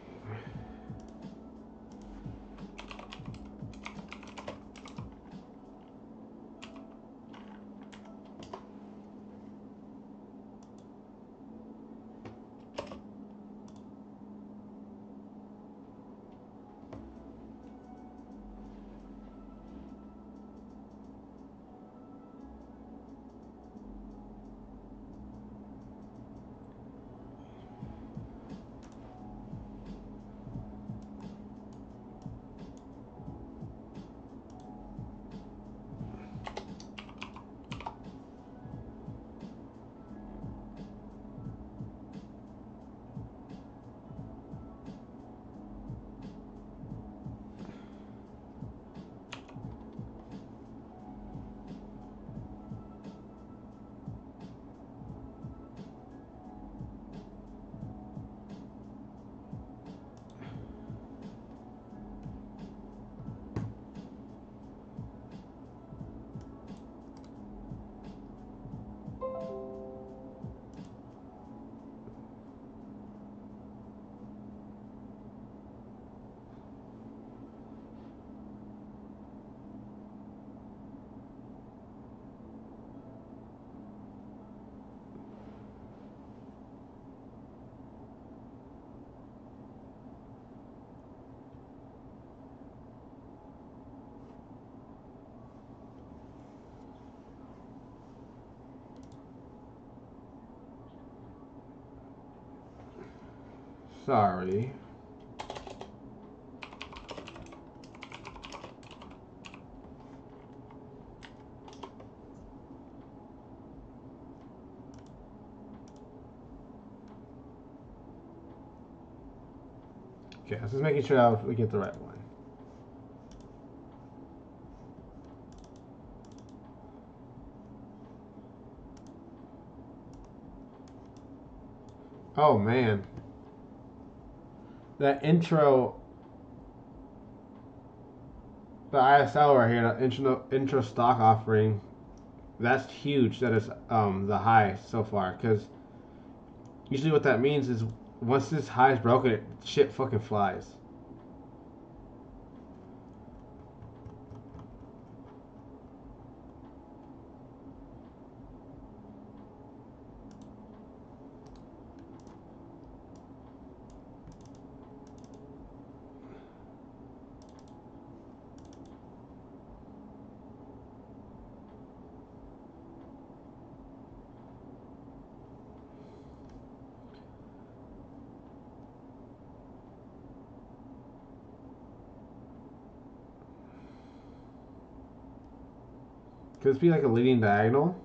Sorry. Okay, so just making sure we get the right one. Oh man, that intro, the ISL right here, the intro stock offering, that's huge. That is the high so far. Because usually what that means is once this high is broken, shit fucking flies. Could this be like a leading diagonal?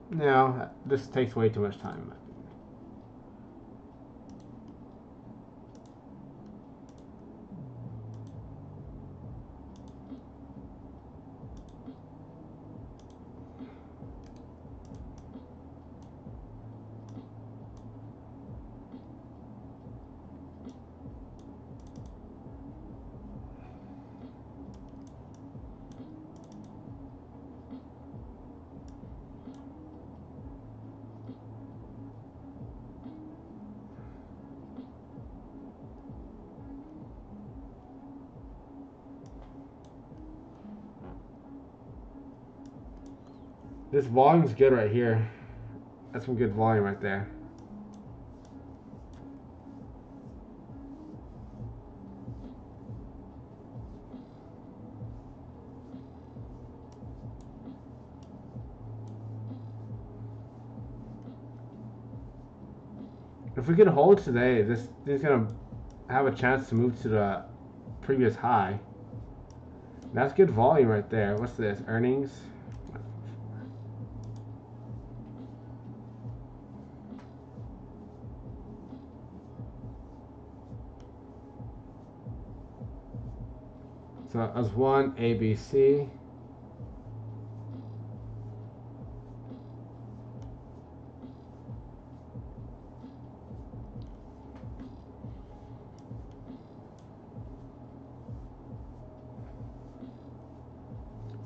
No, this takes way too much time. This volume's good right here. That's some good volume right there. If we can hold today, this is gonna have a chance to move to the previous high. That's good volume right there. What's this? Earnings? So as one ABC.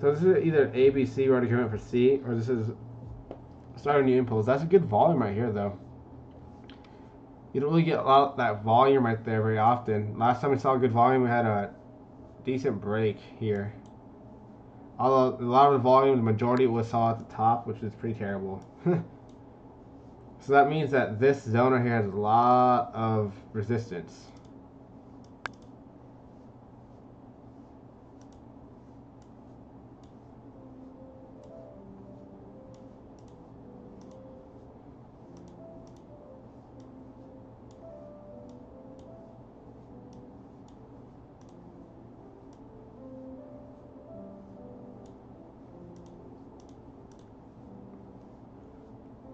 So this is either ABC, we're already coming up for C, or this is starting new impulse. That's a good volume right here, though. You don't really get a lot of that volume right there very often. Last time we saw a good volume, we had a decent break here. Although a lot of the volume, the majority was saw at the top, which is pretty terrible. So that means that this zone right here has a lot of resistance.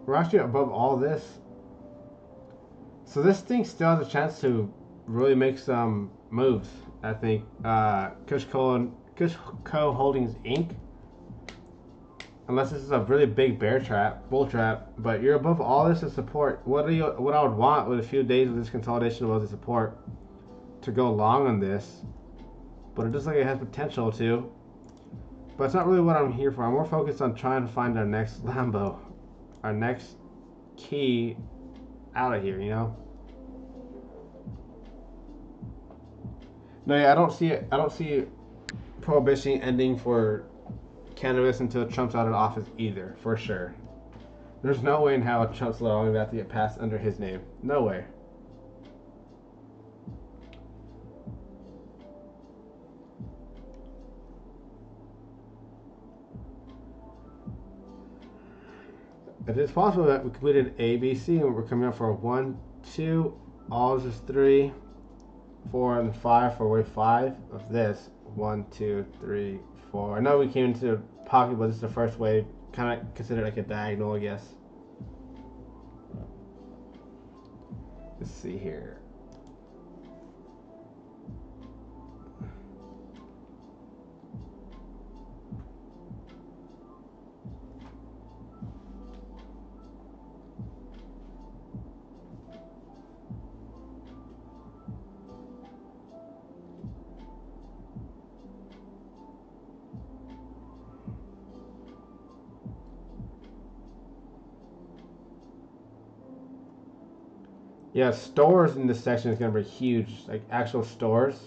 We're actually above all this. So this thing still has a chance to really make some moves, I think. Cusco Holdings Inc. Unless this is a really big bear trap, bull trap, but you're above all this as support. What I would want with a few days of this consolidation above the support to go long on this, but it looks like it has potential to. But it's not really what I'm here for. I'm more focused on trying to find our next Lambo, our next key out of here, you know? No, yeah, I don't see it. I don't see prohibition ending for cannabis until Trump's out of office either, for sure. There's no way in hell Trump's law is about to get passed under his name. No way. It is possible that we completed A, B, C, and we're coming up for 1, 2, all this is 3, 4, and 5 for wave 5 of this. 1, 2, 3, 4. I know we came into pocket, but this is the first wave. Kind of considered like a diagonal, I guess. Let's see here. Yeah, stores in this section is gonna be huge, like actual stores.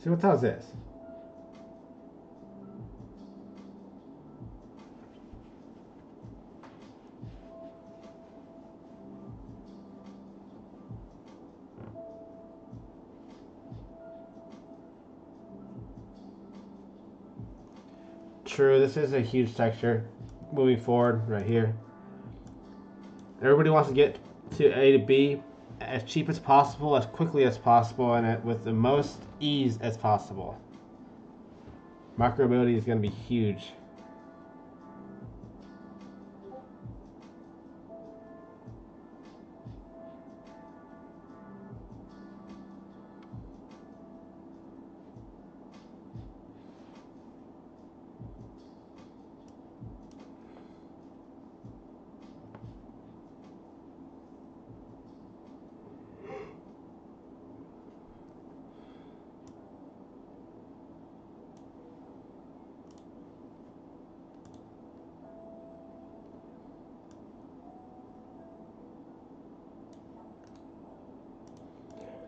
See what tile's this? True, this is a huge texture. Moving forward, right here. Everybody wants to get to A to B as cheap as possible, as quickly as possible, and with the most ease as possible. Micromobility is going to be huge.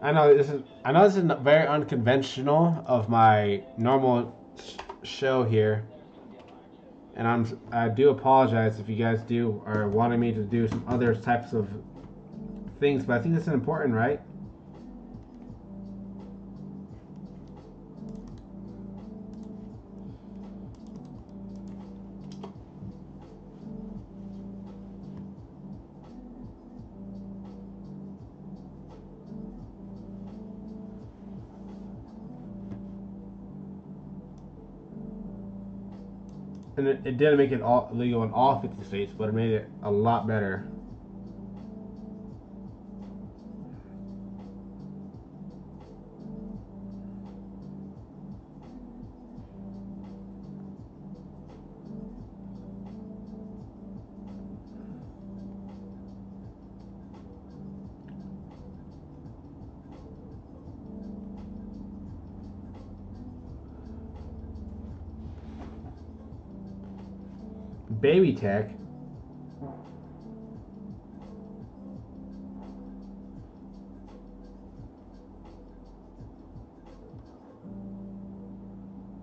I know this is very unconventional of my normal show here, and I do apologize if you guys do are wanting me to do some other types of things, but I think this is important, right? And it didn't make it all legal in all 50 states, but it made it a lot better. Baby tech.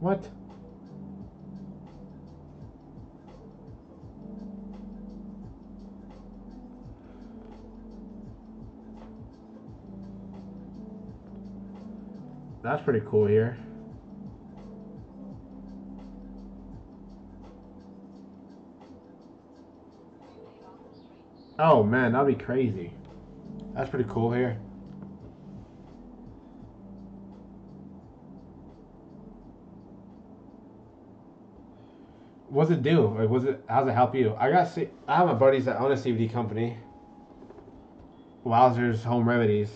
What? That's pretty cool here. Oh man, that'd be crazy. That's pretty cool here. What's it do? Like, how's it help you? I have my buddies that own a CBD company. Wowzers Home Remedies.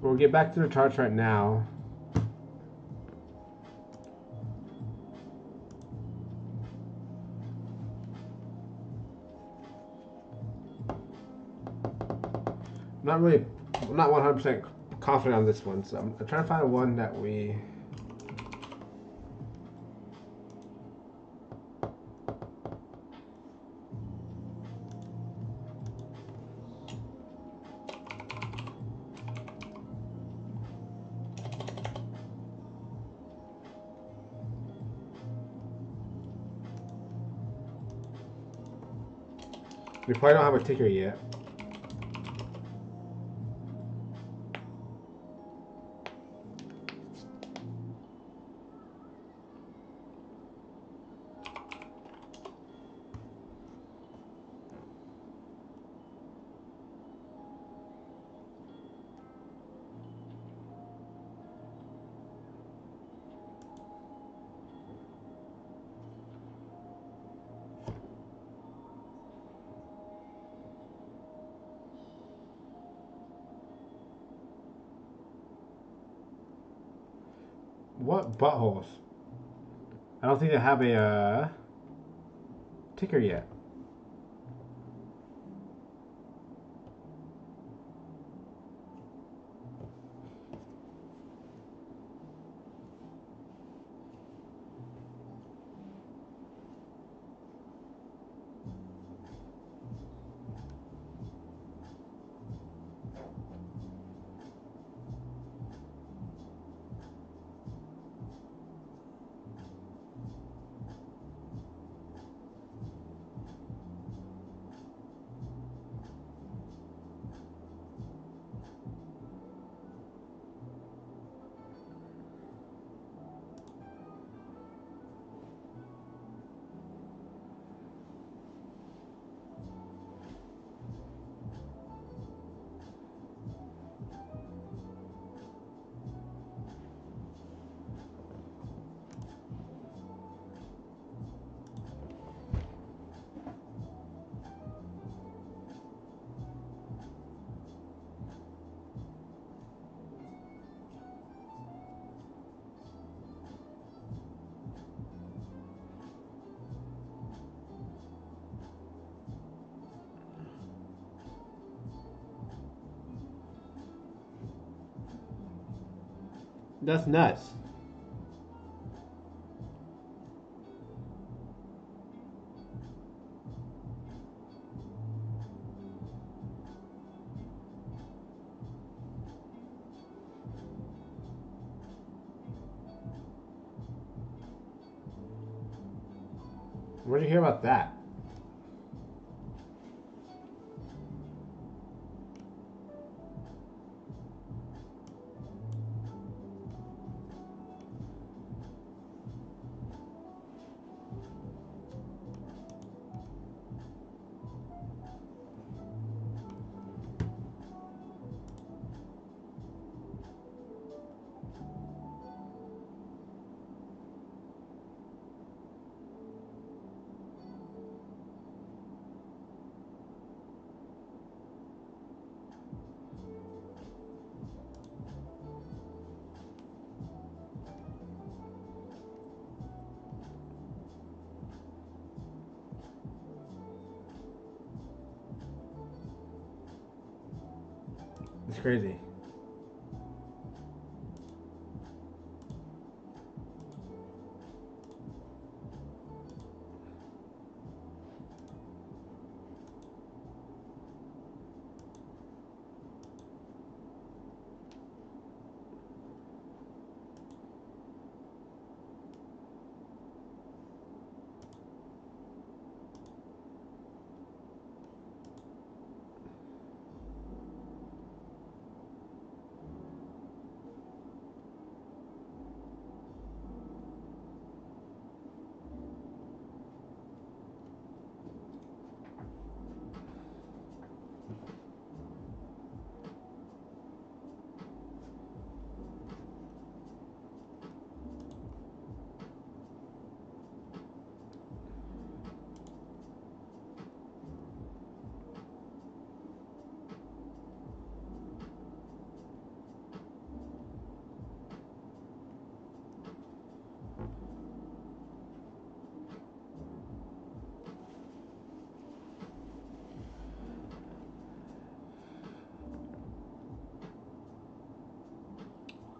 We'll get back to the charts right now. I'm not 100% confident on this one, so I'm trying to find one that we. We probably don't have a ticker yet. What buttholes? I don't think they have a ticker yet. That's nuts. Where'd you hear about that? It's crazy.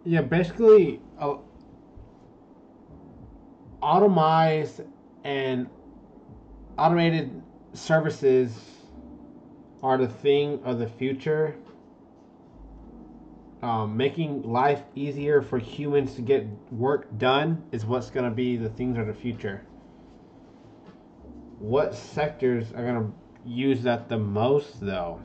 Yeah, basically, automized and automated services are the thing of the future. Making life easier for humans to get work done is what's going to be the things of the future. What sectors are going to use that the most, though?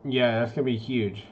Yeah, that's going to be huge.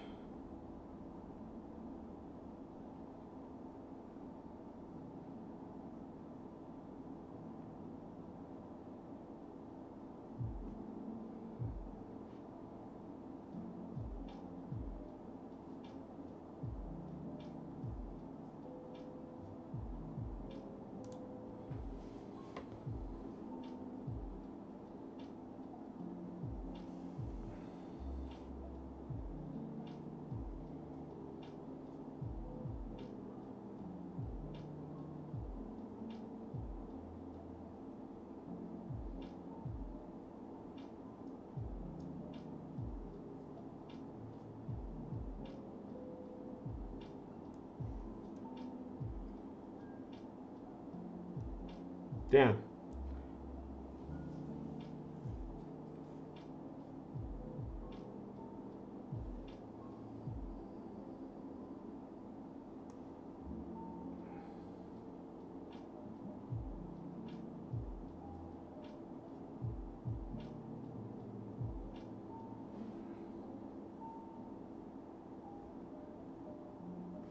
Damn.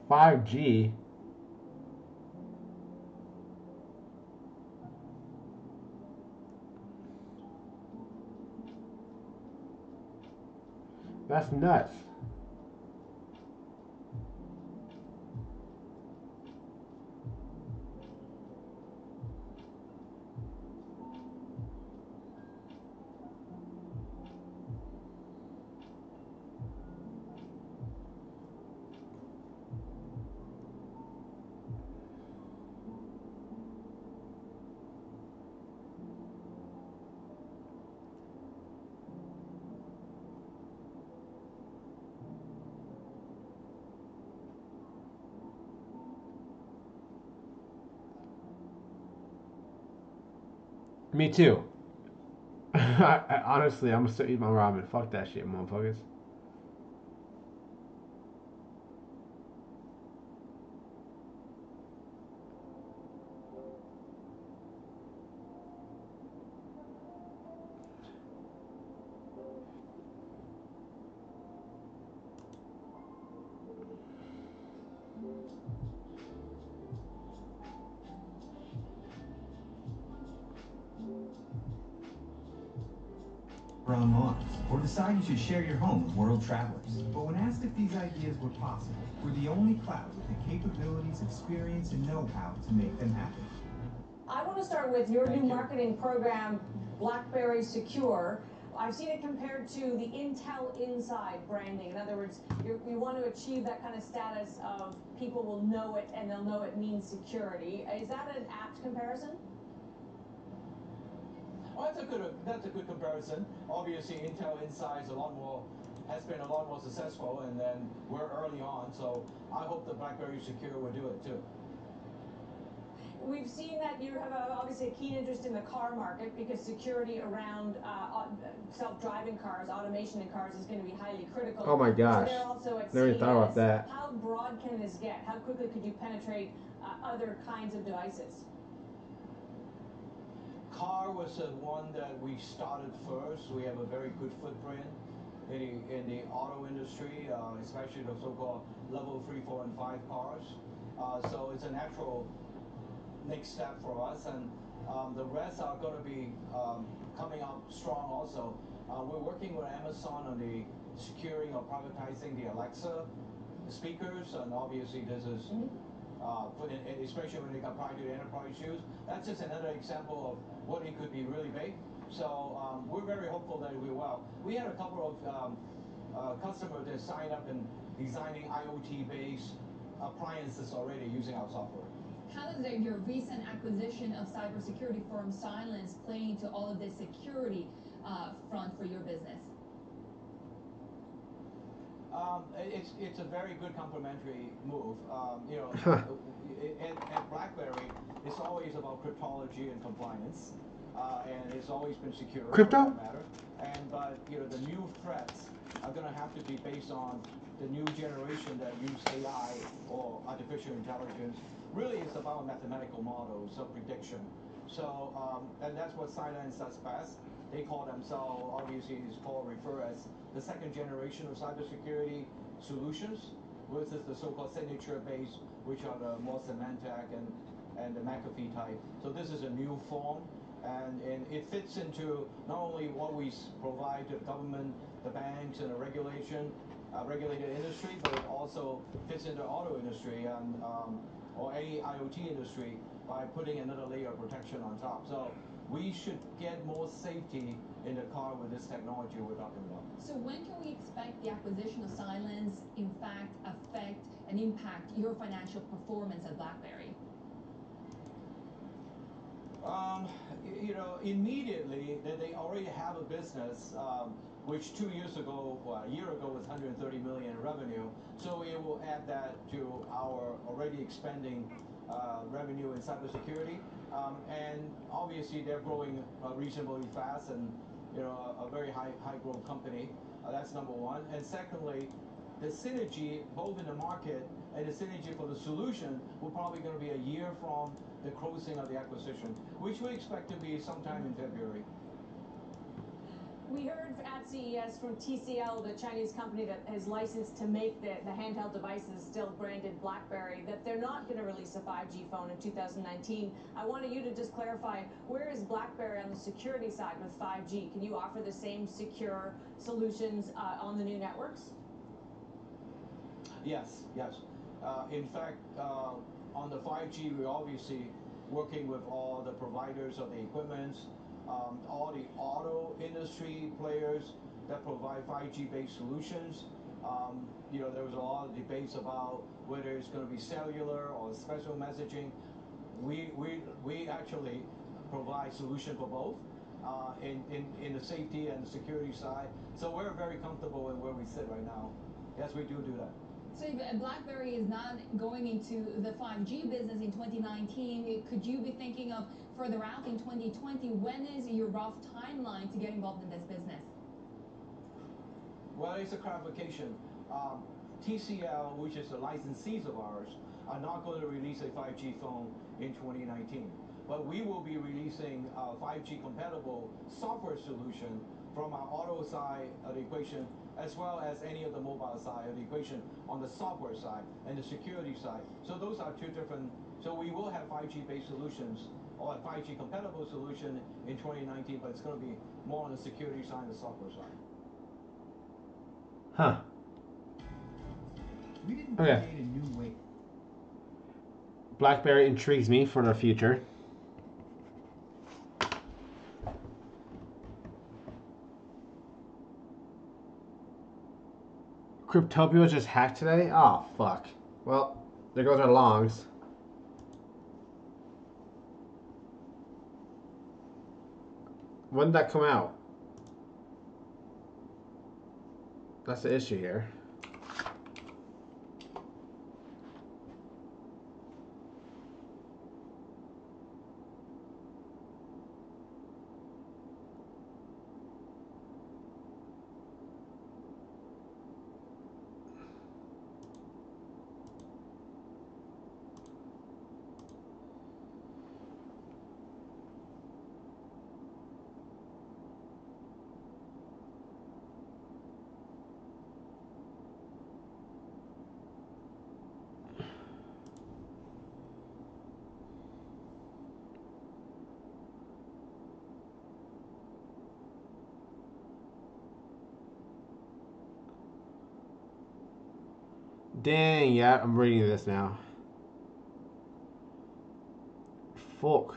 $5G. That's nuts. Me too. Honestly, I'm gonna still eat my ramen. Fuck that shit, motherfuckers. On Mars, or decide you should share your home with world travelers. But when asked if these ideas were possible, we're the only cloud with the capabilities, experience, and know-how to make them happen. I want to start with your Thank new you. marketing program, BlackBerry Secure. I've seen it compared to the Intel Inside branding. In other words, you want to achieve that kind of status of people will know it and they'll know it means security. Is that an apt comparison? Oh, that's a good comparison. Obviously, Intel Inside is has been a lot more successful, and then we're early on. So I hope the BlackBerry Secure will do it too. We've seen that you have obviously a keen interest in the car market because security around self-driving cars, automation in cars is going to be highly critical. Oh my gosh. There also at Never even thought about CES, that. how broad can this get? How quickly could you penetrate other kinds of devices? Car was the one that we started first. We have a very good footprint in the auto industry, especially the so-called level 3, 4, and 5 cars. So it's a natural next step for us, and The rest are going to be coming up strong also. We're working with Amazon on the securing or privatizing the Alexa speakers, and obviously this is especially when they apply to the enterprise use. That's just another example of what it could be really big. So we're very hopeful that it will well. We had a couple of customers that signed up and designing IoT-based appliances already using our software. How does your recent acquisition of cybersecurity firm Cylance play into all of this security front for your business? It's a very good complementary move. At BlackBerry, it's always about cryptology and compliance, and it's always been secure. Crypto? For that matter. But the new threats are going to have to be based on the new generation that use AI or artificial intelligence. Really, it's about mathematical models of prediction. So, and that's what Cylance does best. They call themselves, obviously, refer as the second generation of cybersecurity solutions, versus the so-called signature-based, which are the more Symantec and the McAfee type. So this is a new form, and it fits into not only what we provide to the government, the banks, and the regulated industry, but it also fits into the auto industry and or any IoT industry by putting another layer of protection on top. So we should get more safety in the car with this technology we're talking about. So when can we expect the acquisition of Cylance, in fact, affect and impact your financial performance at BlackBerry? Immediately, they already have a business, which 2 years ago, a year ago, was 130 million in revenue. So it will add that to our already expanding revenue in cybersecurity. And obviously, they're growing reasonably fast and a very high growth company. That's number one. And secondly, the synergy both in the market and the synergy for the solution will probably going to be a year from the closing of the acquisition, which we expect to be sometime in February. We heard at CES from TCL, the Chinese company that is licensed to make the handheld devices still branded BlackBerry, that they're not going to release a 5G phone in 2019. I wanted you to just clarify, where is BlackBerry on the security side with 5G? Can you offer the same secure solutions on the new networks? Yes. In fact, on the 5G, we're obviously working with all the providers of the equipment, all the auto industry players that provide 5G-based solutions. There was a lot of debates about whether it's going to be cellular or special messaging. We actually provide solution for both in the safety and the security side. So we're very comfortable in where we sit right now. Yes, we do that. So if BlackBerry is not going into the 5G business in 2019, could you be thinking of further out in 2020? When is your rough timeline to get involved in this business? Well, it's a clarification. TCL, which is the licensees of ours, are not going to release a 5G phone in 2019. But we will be releasing a 5G compatible software solution from our auto side of the equation, as well as any of the mobile side of the equation on the software side and the security side. So those are two different. So we will have 5G based solutions or a 5G compatible solution in 2019, but it's going to be more on the security side and the software side. Huh. We didn't create a new way. BlackBerry intrigues me for the future. Cryptopia was just hacked today? Oh, fuck. Well, there goes our longs. When did that come out? That's the issue here. Dang, yeah, I'm reading this now. Fuck.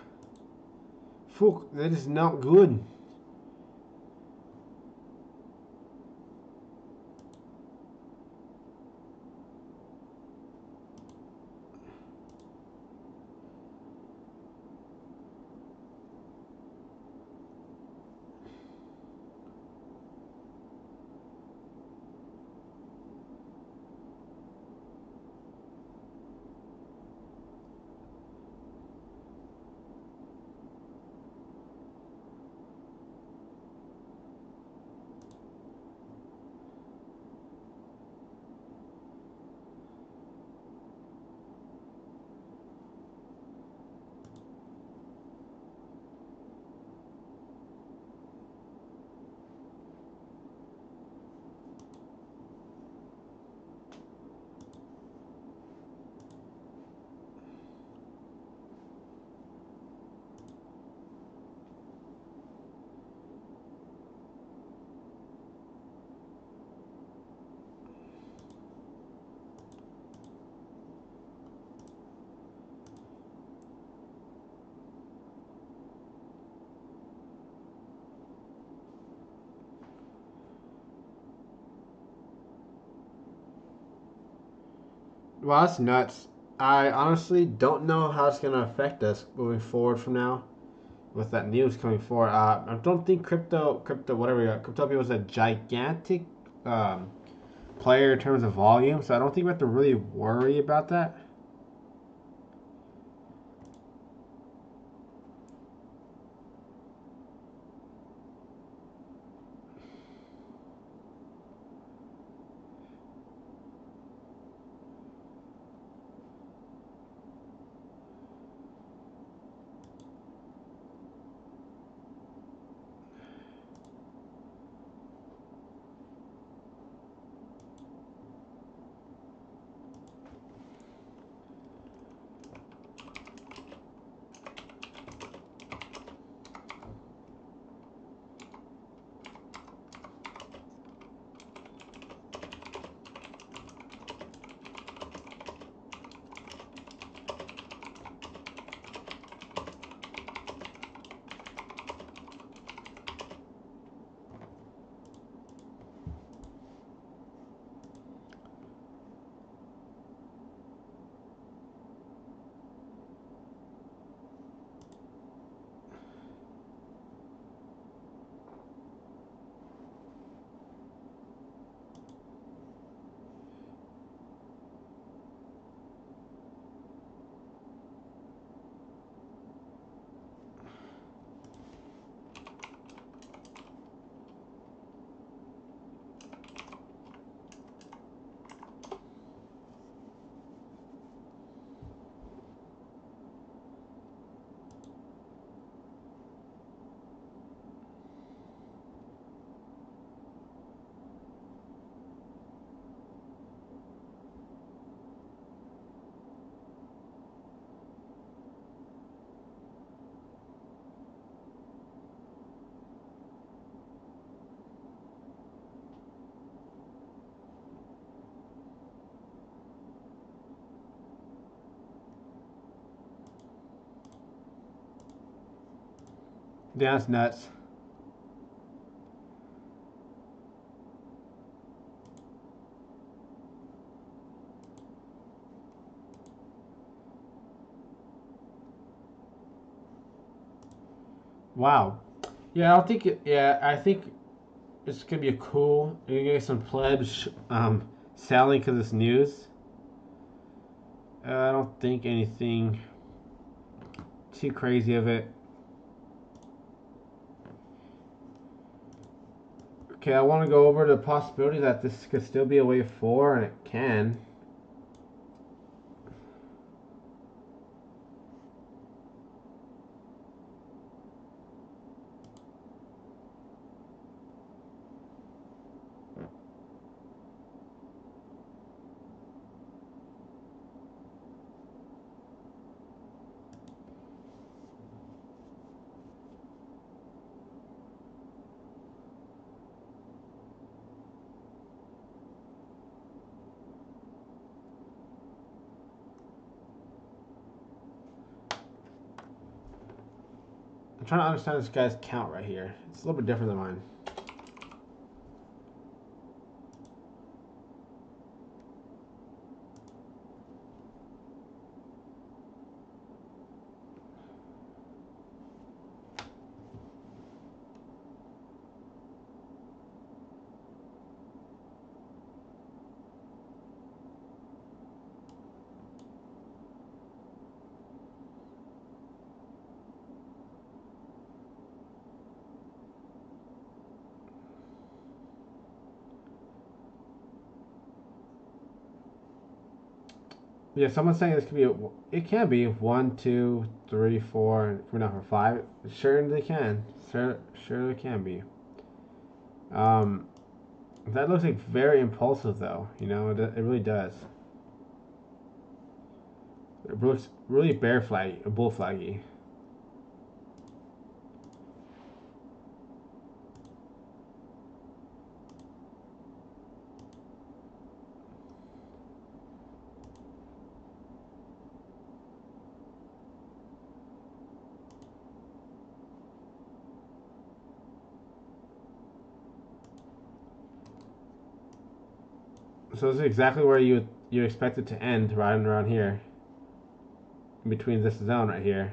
Fuck, that is not good. Well, that's nuts. I honestly don't know how it's going to affect us moving forward from now with that news coming forward. I don't think crypto people is a gigantic um, player in terms of volume, so I don't think we have to really worry about that. Yeah, that's nuts. Wow. Yeah, I don't think. Yeah, I think it's gonna be a cool. You're gonna get some plebs selling because it's news. I don't think anything too crazy of it. Okay, I want to go over the possibility that this could still be a wave 4, and it can. I'm trying to understand this guy's count right here. It's a little bit different than mine. Yeah, someone's saying this could be. It can be 1, 2, 3, 4. We're not for 5. Sure, they can. Sure, it can be. That looks like very impulsive, though. You know, it really does. It looks really bear flag, bull flaggy. So this is exactly where you expect it to end, right around here. In between this zone right here.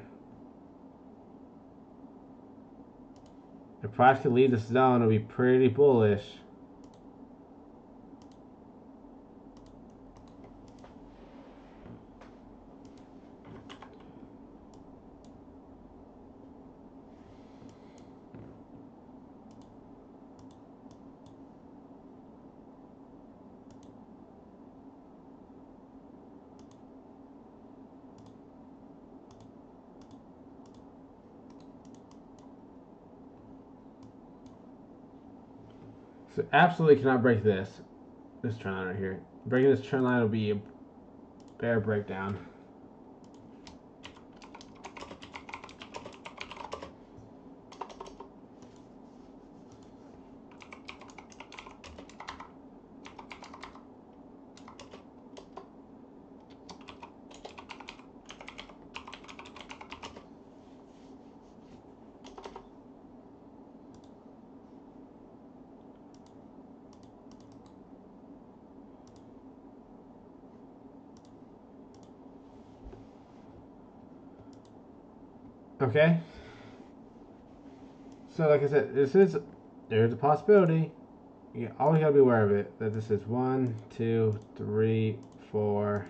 If price could leave this zone, it would be pretty bullish. So absolutely cannot break this trend line right here. Breaking this trend line will be a bear breakdown. Okay. So like I said, there's a possibility. You always gotta be aware of it. That this is 1, 2, 3, 4,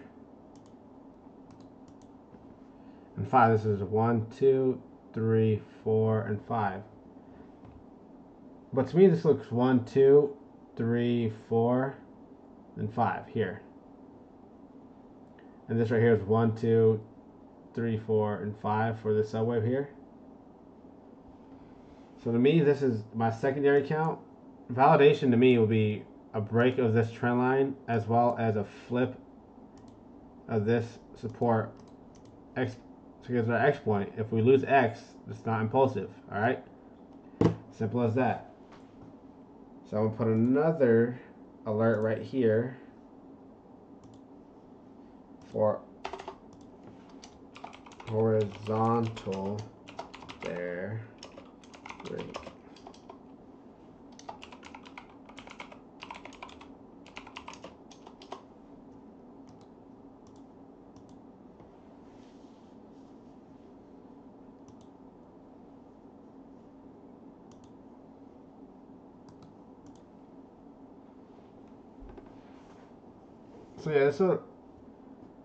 and 5. This is 1, 2, 3, 4, and 5. But to me, this looks 1, 2, 3, 4, and 5 here. And this right here is 1, 2, 3, 4, and 5 for the subwave here. So to me, this is my secondary count. Validation to me will be a break of this trend line as well as a flip of this support X to get to our X point. If we lose X, it's not impulsive. All right, simple as that. So I'm gonna put another alert right here for horizontal bear break. So yeah,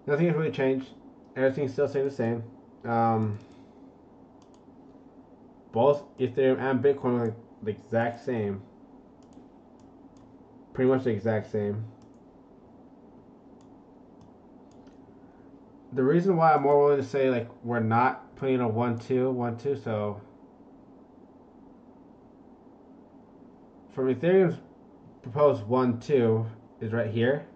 nothing has really changed. Everything's still staying the same. Both Ethereum and Bitcoin are like the exact same. Pretty much the exact same. The reason why I'm more willing to say like we're not putting a 1, 2, 1, 2, so from Ethereum's proposed 1, 2 is right here.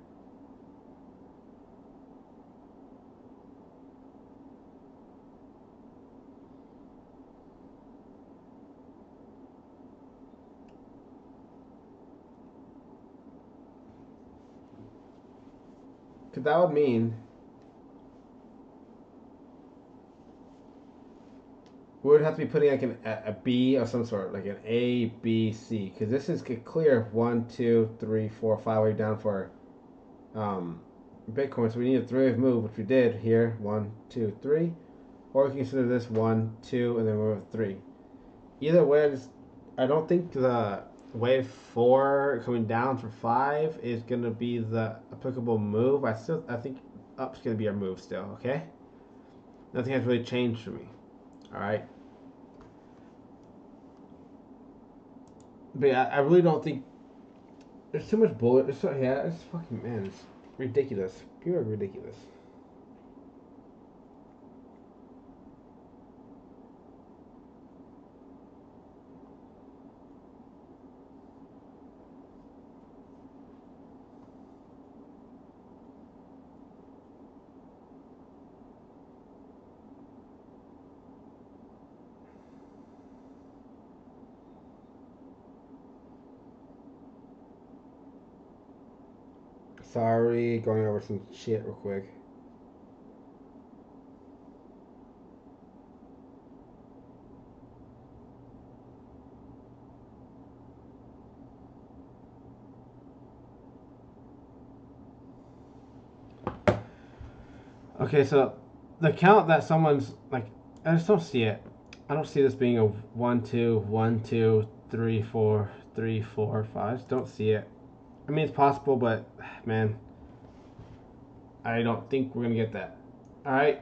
Because that would mean we would have to be putting like a B of some sort, like an A, B, C, because this is clear 1, 2, 3, 4, 5 way down for Bitcoin. So we need a 3-wave move, which we did here, 1, 2, 3, or we can consider this 1, 2, and then move 3. Either way, I don't think the wave 4 coming down for 5 is gonna be the applicable move. I think up's gonna be our move still. Okay, nothing has really changed for me. All right. But yeah, I really don't think there's too much bullet. It's fucking, man, it's ridiculous. People are ridiculous. Sorry, going over some shit real quick. Okay, so the count that someone's like, I just don't see it. I don't see this being a 1, 2, 1, 2, 3, 4, 3, 4, 5. I just don't see it. I mean, it's possible, but man, I don't think we're gonna get that. All right.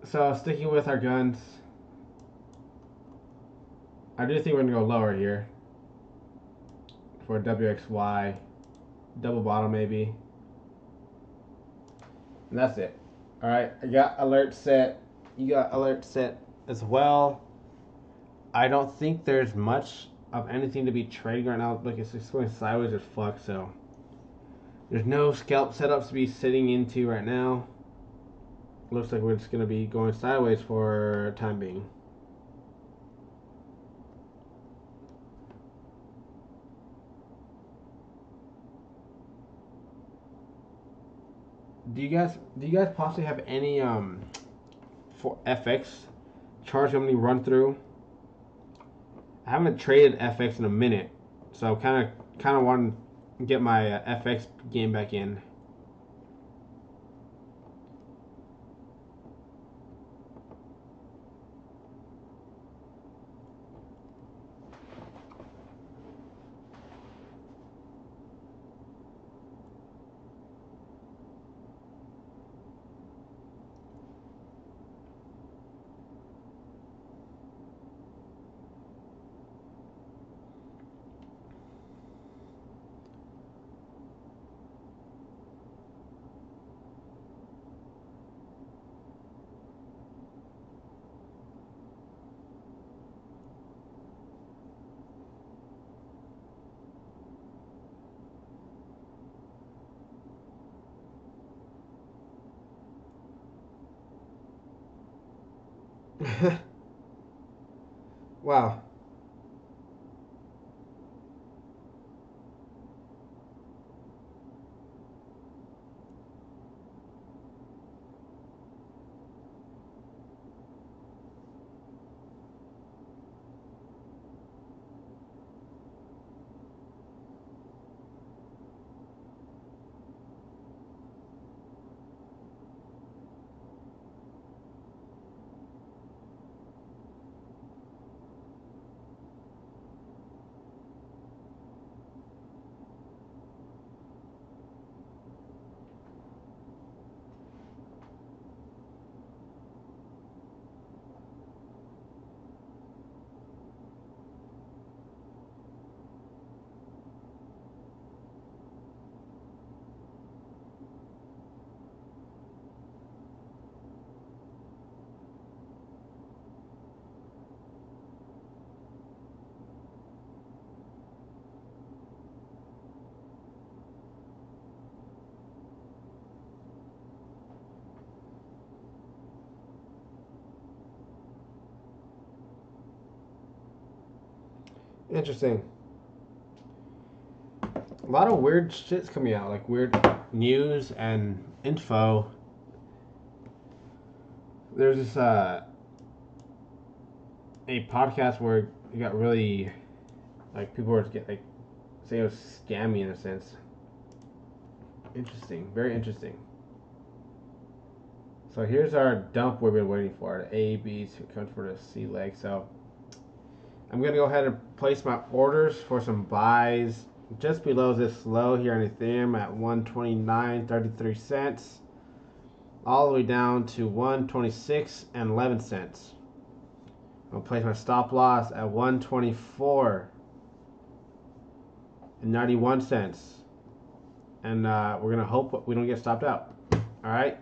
So sticking with our guns, I do think we're gonna go lower here for WXY, double bottom maybe, and that's it. All right. I got alert set. You got alert set as well. I don't think there's much of anything to be trading right now. Look, it's just going sideways as fuck, so there's no scalp setups to be sitting into right now. Looks like we're just going to be going sideways for time being. Do you guys possibly have any for FX charts you want me to run through? I haven't traded FX in a minute, so kind of want to get my FX game back in. Wow. Interesting. A lot of weird shit's coming out, like weird news and info. There's this a podcast where it got really, like, people were get like say it was scammy in a sense. Interesting, very interesting. So here's our dump we've been waiting for. The A, B to come for the C leg. So I'm gonna go ahead and place my orders for some buys just below this low here on Ethereum at 129.33 cents, all the way down to 126 and 11 cents. I'll place my stop loss at 124 and 91 cents, and we're gonna hope we don't get stopped out. All right.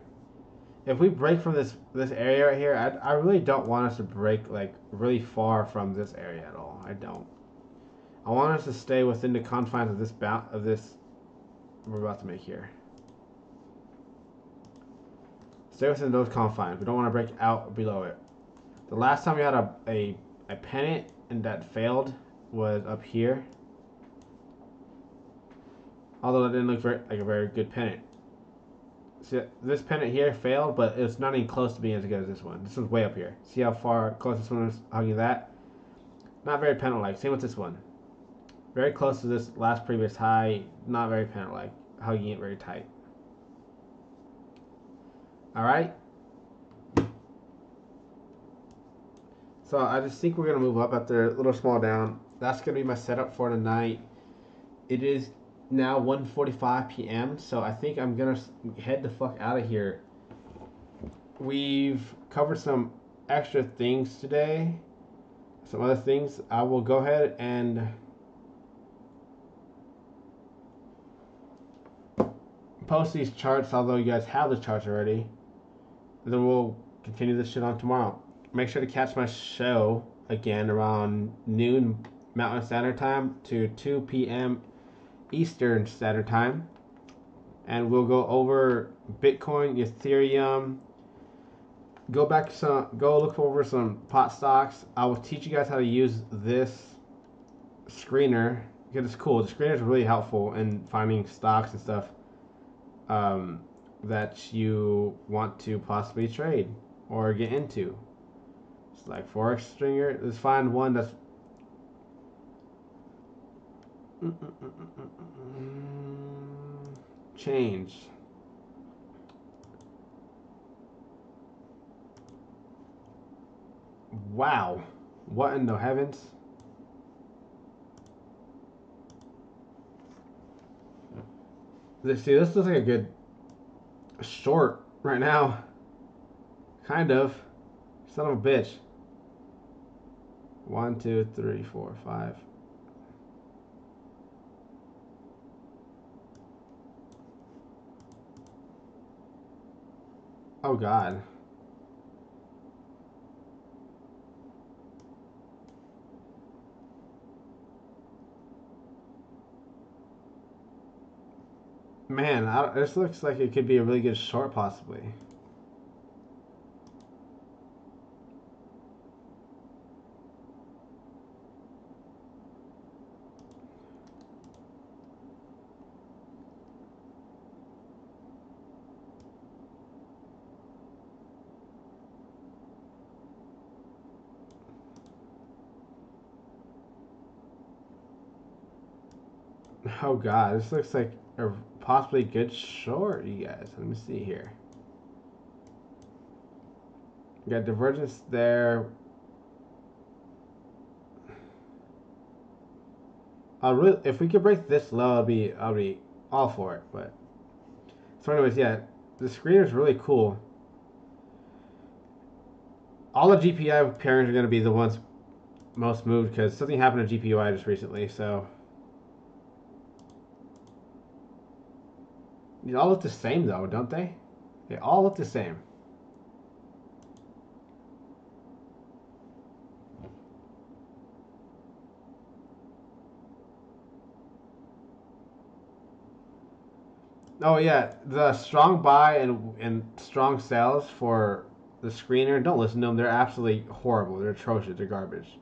If we break from this area right here, I really don't want us to break like really far from this area at all. I don't. I want us to stay within the confines of this we're about to make here. Stay within those confines. We don't want to break out below it. The last time we had a pennant and that failed was up here. Although it didn't look like a very good pennant. See, this pennant here failed, but it's not even close to being as good as this one. This one's way up here. See how far close this one is hugging that? Not very pennant-like. Same with this one. Very close to this last previous high. Not very pennant-like. Hugging it very tight. Alright? So I just think we're going to move up after a little small down. That's going to be my setup for tonight. It is now 1:45 p.m. so I think I'm gonna head the fuck out of here. We've covered some extra things today, some other things. I will go ahead and post these charts, although you guys have the charts already, and then we'll continue this shit on tomorrow. Make sure to catch my show again around noon Mountain Standard Time to 2 p.m. Eastern Standard Time, and we'll go over Bitcoin, Ethereum. Go look over some pot stocks. I will teach you guys how to use this screener because it's cool. The screener is really helpful in finding stocks and stuff that you want to possibly trade or get into. It's like Forex stringer. Let's find one that's change. Wow. What in the heavens? See, this looks like a good short right now. Kind of. Son of a bitch. 1, 2, 3, 4, 5. Oh God. Man, this looks like it could be a really good short possibly. Oh God, this looks like a possibly good short, you guys. Let me see here. We got divergence there. If we could break this low, I'll be all for it. But so, anyways, yeah, the screener is really cool. All the GPI pairings are going to be the ones most moved because something happened to GPUI just recently. So these all look the same though, don't they? They all look the same. Oh yeah, the strong buy and strong sells for the screener, don't listen to them. They're absolutely horrible. They're atrocious. They're garbage.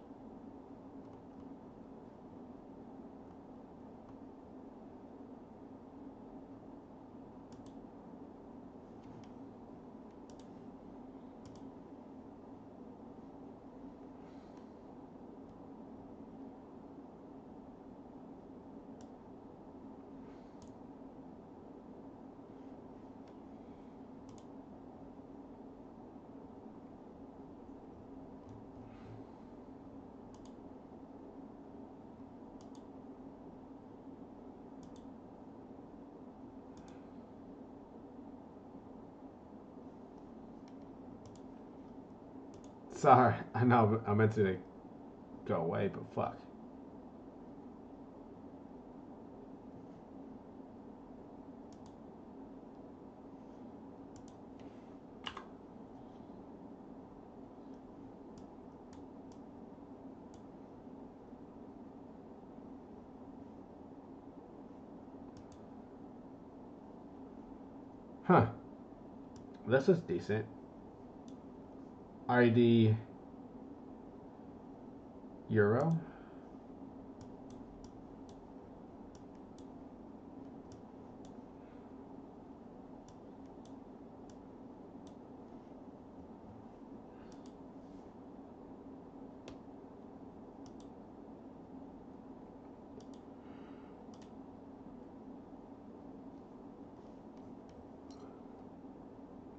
Sorry, I know I meant to go away, but fuck. Huh. This is decent. ID Euro.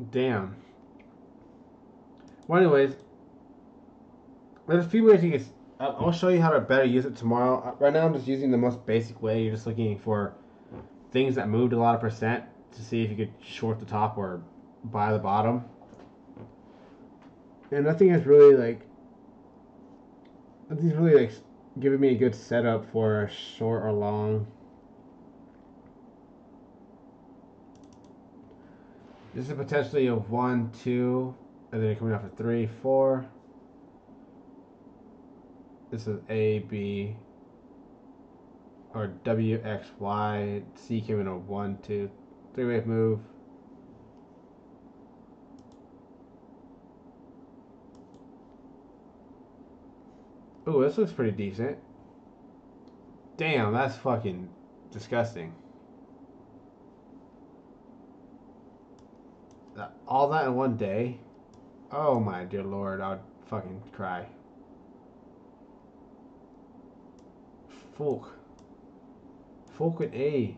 Damn. Well, anyways, there's a few ways you can. I'll show you how to better use it tomorrow. Right now, I'm just using the most basic way. You're just looking for things that moved a lot of percent to see if you could short the top or buy the bottom. And nothing is really like. Nothing's really like giving me a good setup for a short or long. This is potentially a 1, 2, and then you're coming off a 3, 4. This is A, B, or W, X, Y. C came in a 1, 2, 3-wave move. Ooh, this looks pretty decent. Damn, that's fucking disgusting. All that in one day? Oh my dear lord, I would fucking cry. Fuck. Fuck with A.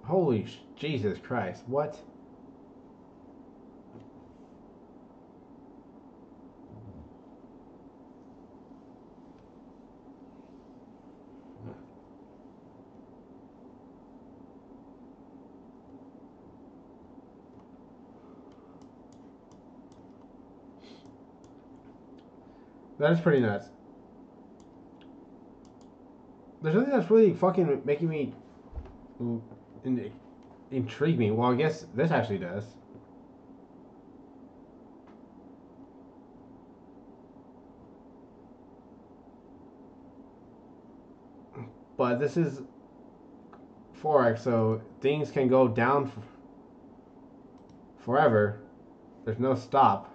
Holy Jesus Christ, what? That is pretty nuts. There's nothing that's really fucking making me intrigue me. Well, I guess this actually does. But this is Forex, so things can go down forever. There's no stop.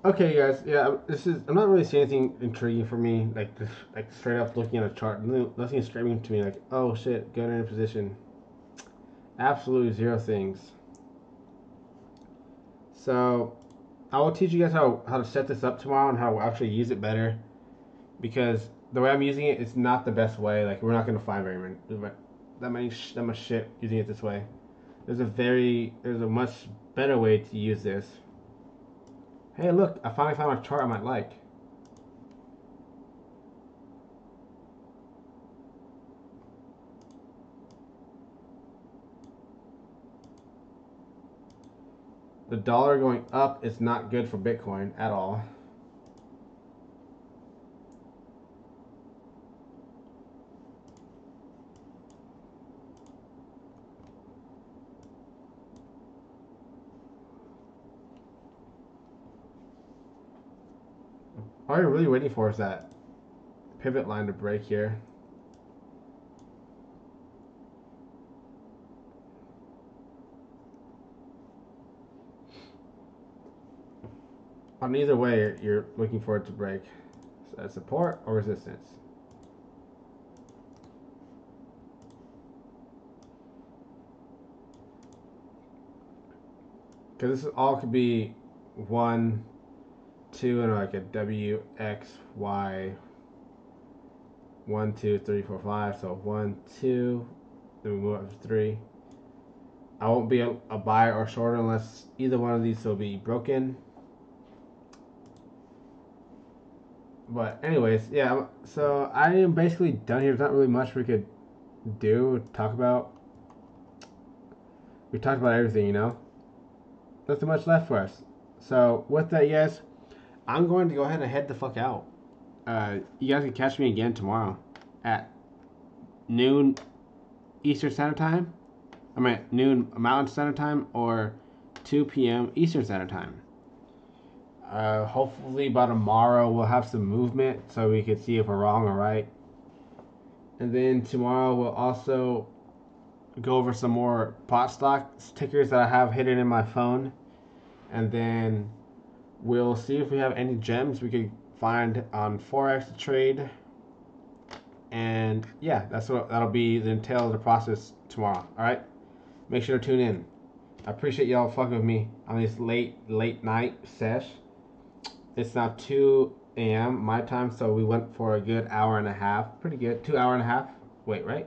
Okay, guys. Yeah, this is. I'm not really seeing anything intriguing for me. Like this, like straight up looking at a chart. Nothing is screaming to me like, "Oh shit, get in a position." Absolutely zero things. So, I will teach you guys how to set this up tomorrow and how to actually use it better. Because the way I'm using it, it's not the best way. Like we're not gonna find that much shit using it this way. There's a much better way to use this. Hey, look! I finally found a chart I might like. The dollar going up is not good for Bitcoin at all. All you're really waiting for is that pivot line to break here. On either way, you're looking for it to break. Support or resistance. Because this all could be 1, 2, and like a W, X, Y. 1, 2, 3, 4, 5. So 1, 2. Then we move up to 3. I won't be a buyer or shorter unless either one of these will be broken. But anyways, yeah. So I am basically done here. There's not really much we could talk about. We talked about everything, you know. Nothing much left for us. So with that, yes, I'm going to go ahead and head the fuck out. You guys can catch me again tomorrow at noon Eastern Standard Time. I mean noon Mountain Standard Time or 2 p.m. Eastern Standard Time. Hopefully by tomorrow we'll have some movement so we can see if we're wrong or right. And then tomorrow we'll also go over some more pot stock tickers that I have hidden in my phone. And then we'll see if we have any gems we could find on Forex to trade. And yeah, that'll be the entail of the process tomorrow. Alright? Make sure to tune in. I appreciate y'all fucking with me on this late night sesh. It's now 2 a.m. my time, so we went for a good hour and a half. Pretty good. 2 hour and a half. Wait, right?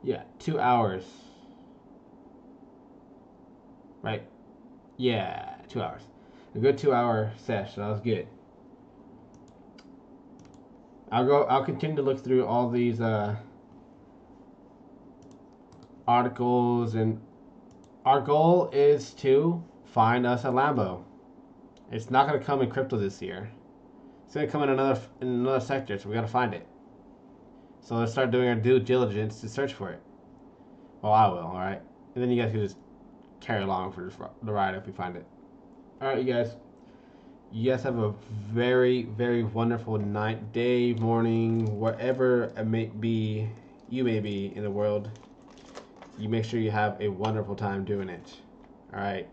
Yeah, 2 hours. Right? Yeah, 2 hours. A good 2 hour sesh, so that was good. I'll continue to look through all these articles, and our goal is to find us a Lambo. It's not going to come in crypto this year. It's going to come in another sector, so we got to find it. So let's start doing our due diligence to search for it. Well, I will, alright? And then you guys can just carry along for the ride if we find it. Alright, you guys. You guys have a very, very wonderful night, day, morning, wherever it may be, you may be in the world. You make sure you have a wonderful time doing it. Alright.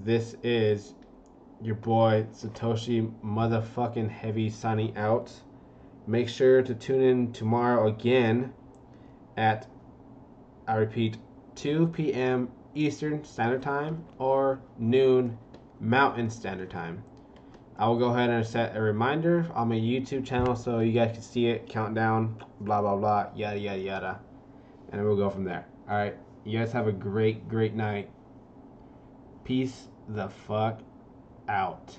This is your boy Satoshi motherfucking Heavy signing out. Make sure to tune in tomorrow again at, I repeat, 2 p.m. Eastern Standard Time or noon Mountain Standard Time. I will go ahead and set a reminder on my YouTube channel so you guys can see it, countdown, blah blah blah, yada yada yada, and we'll go from there. Alright, you guys have a great night. Peace the fuck out.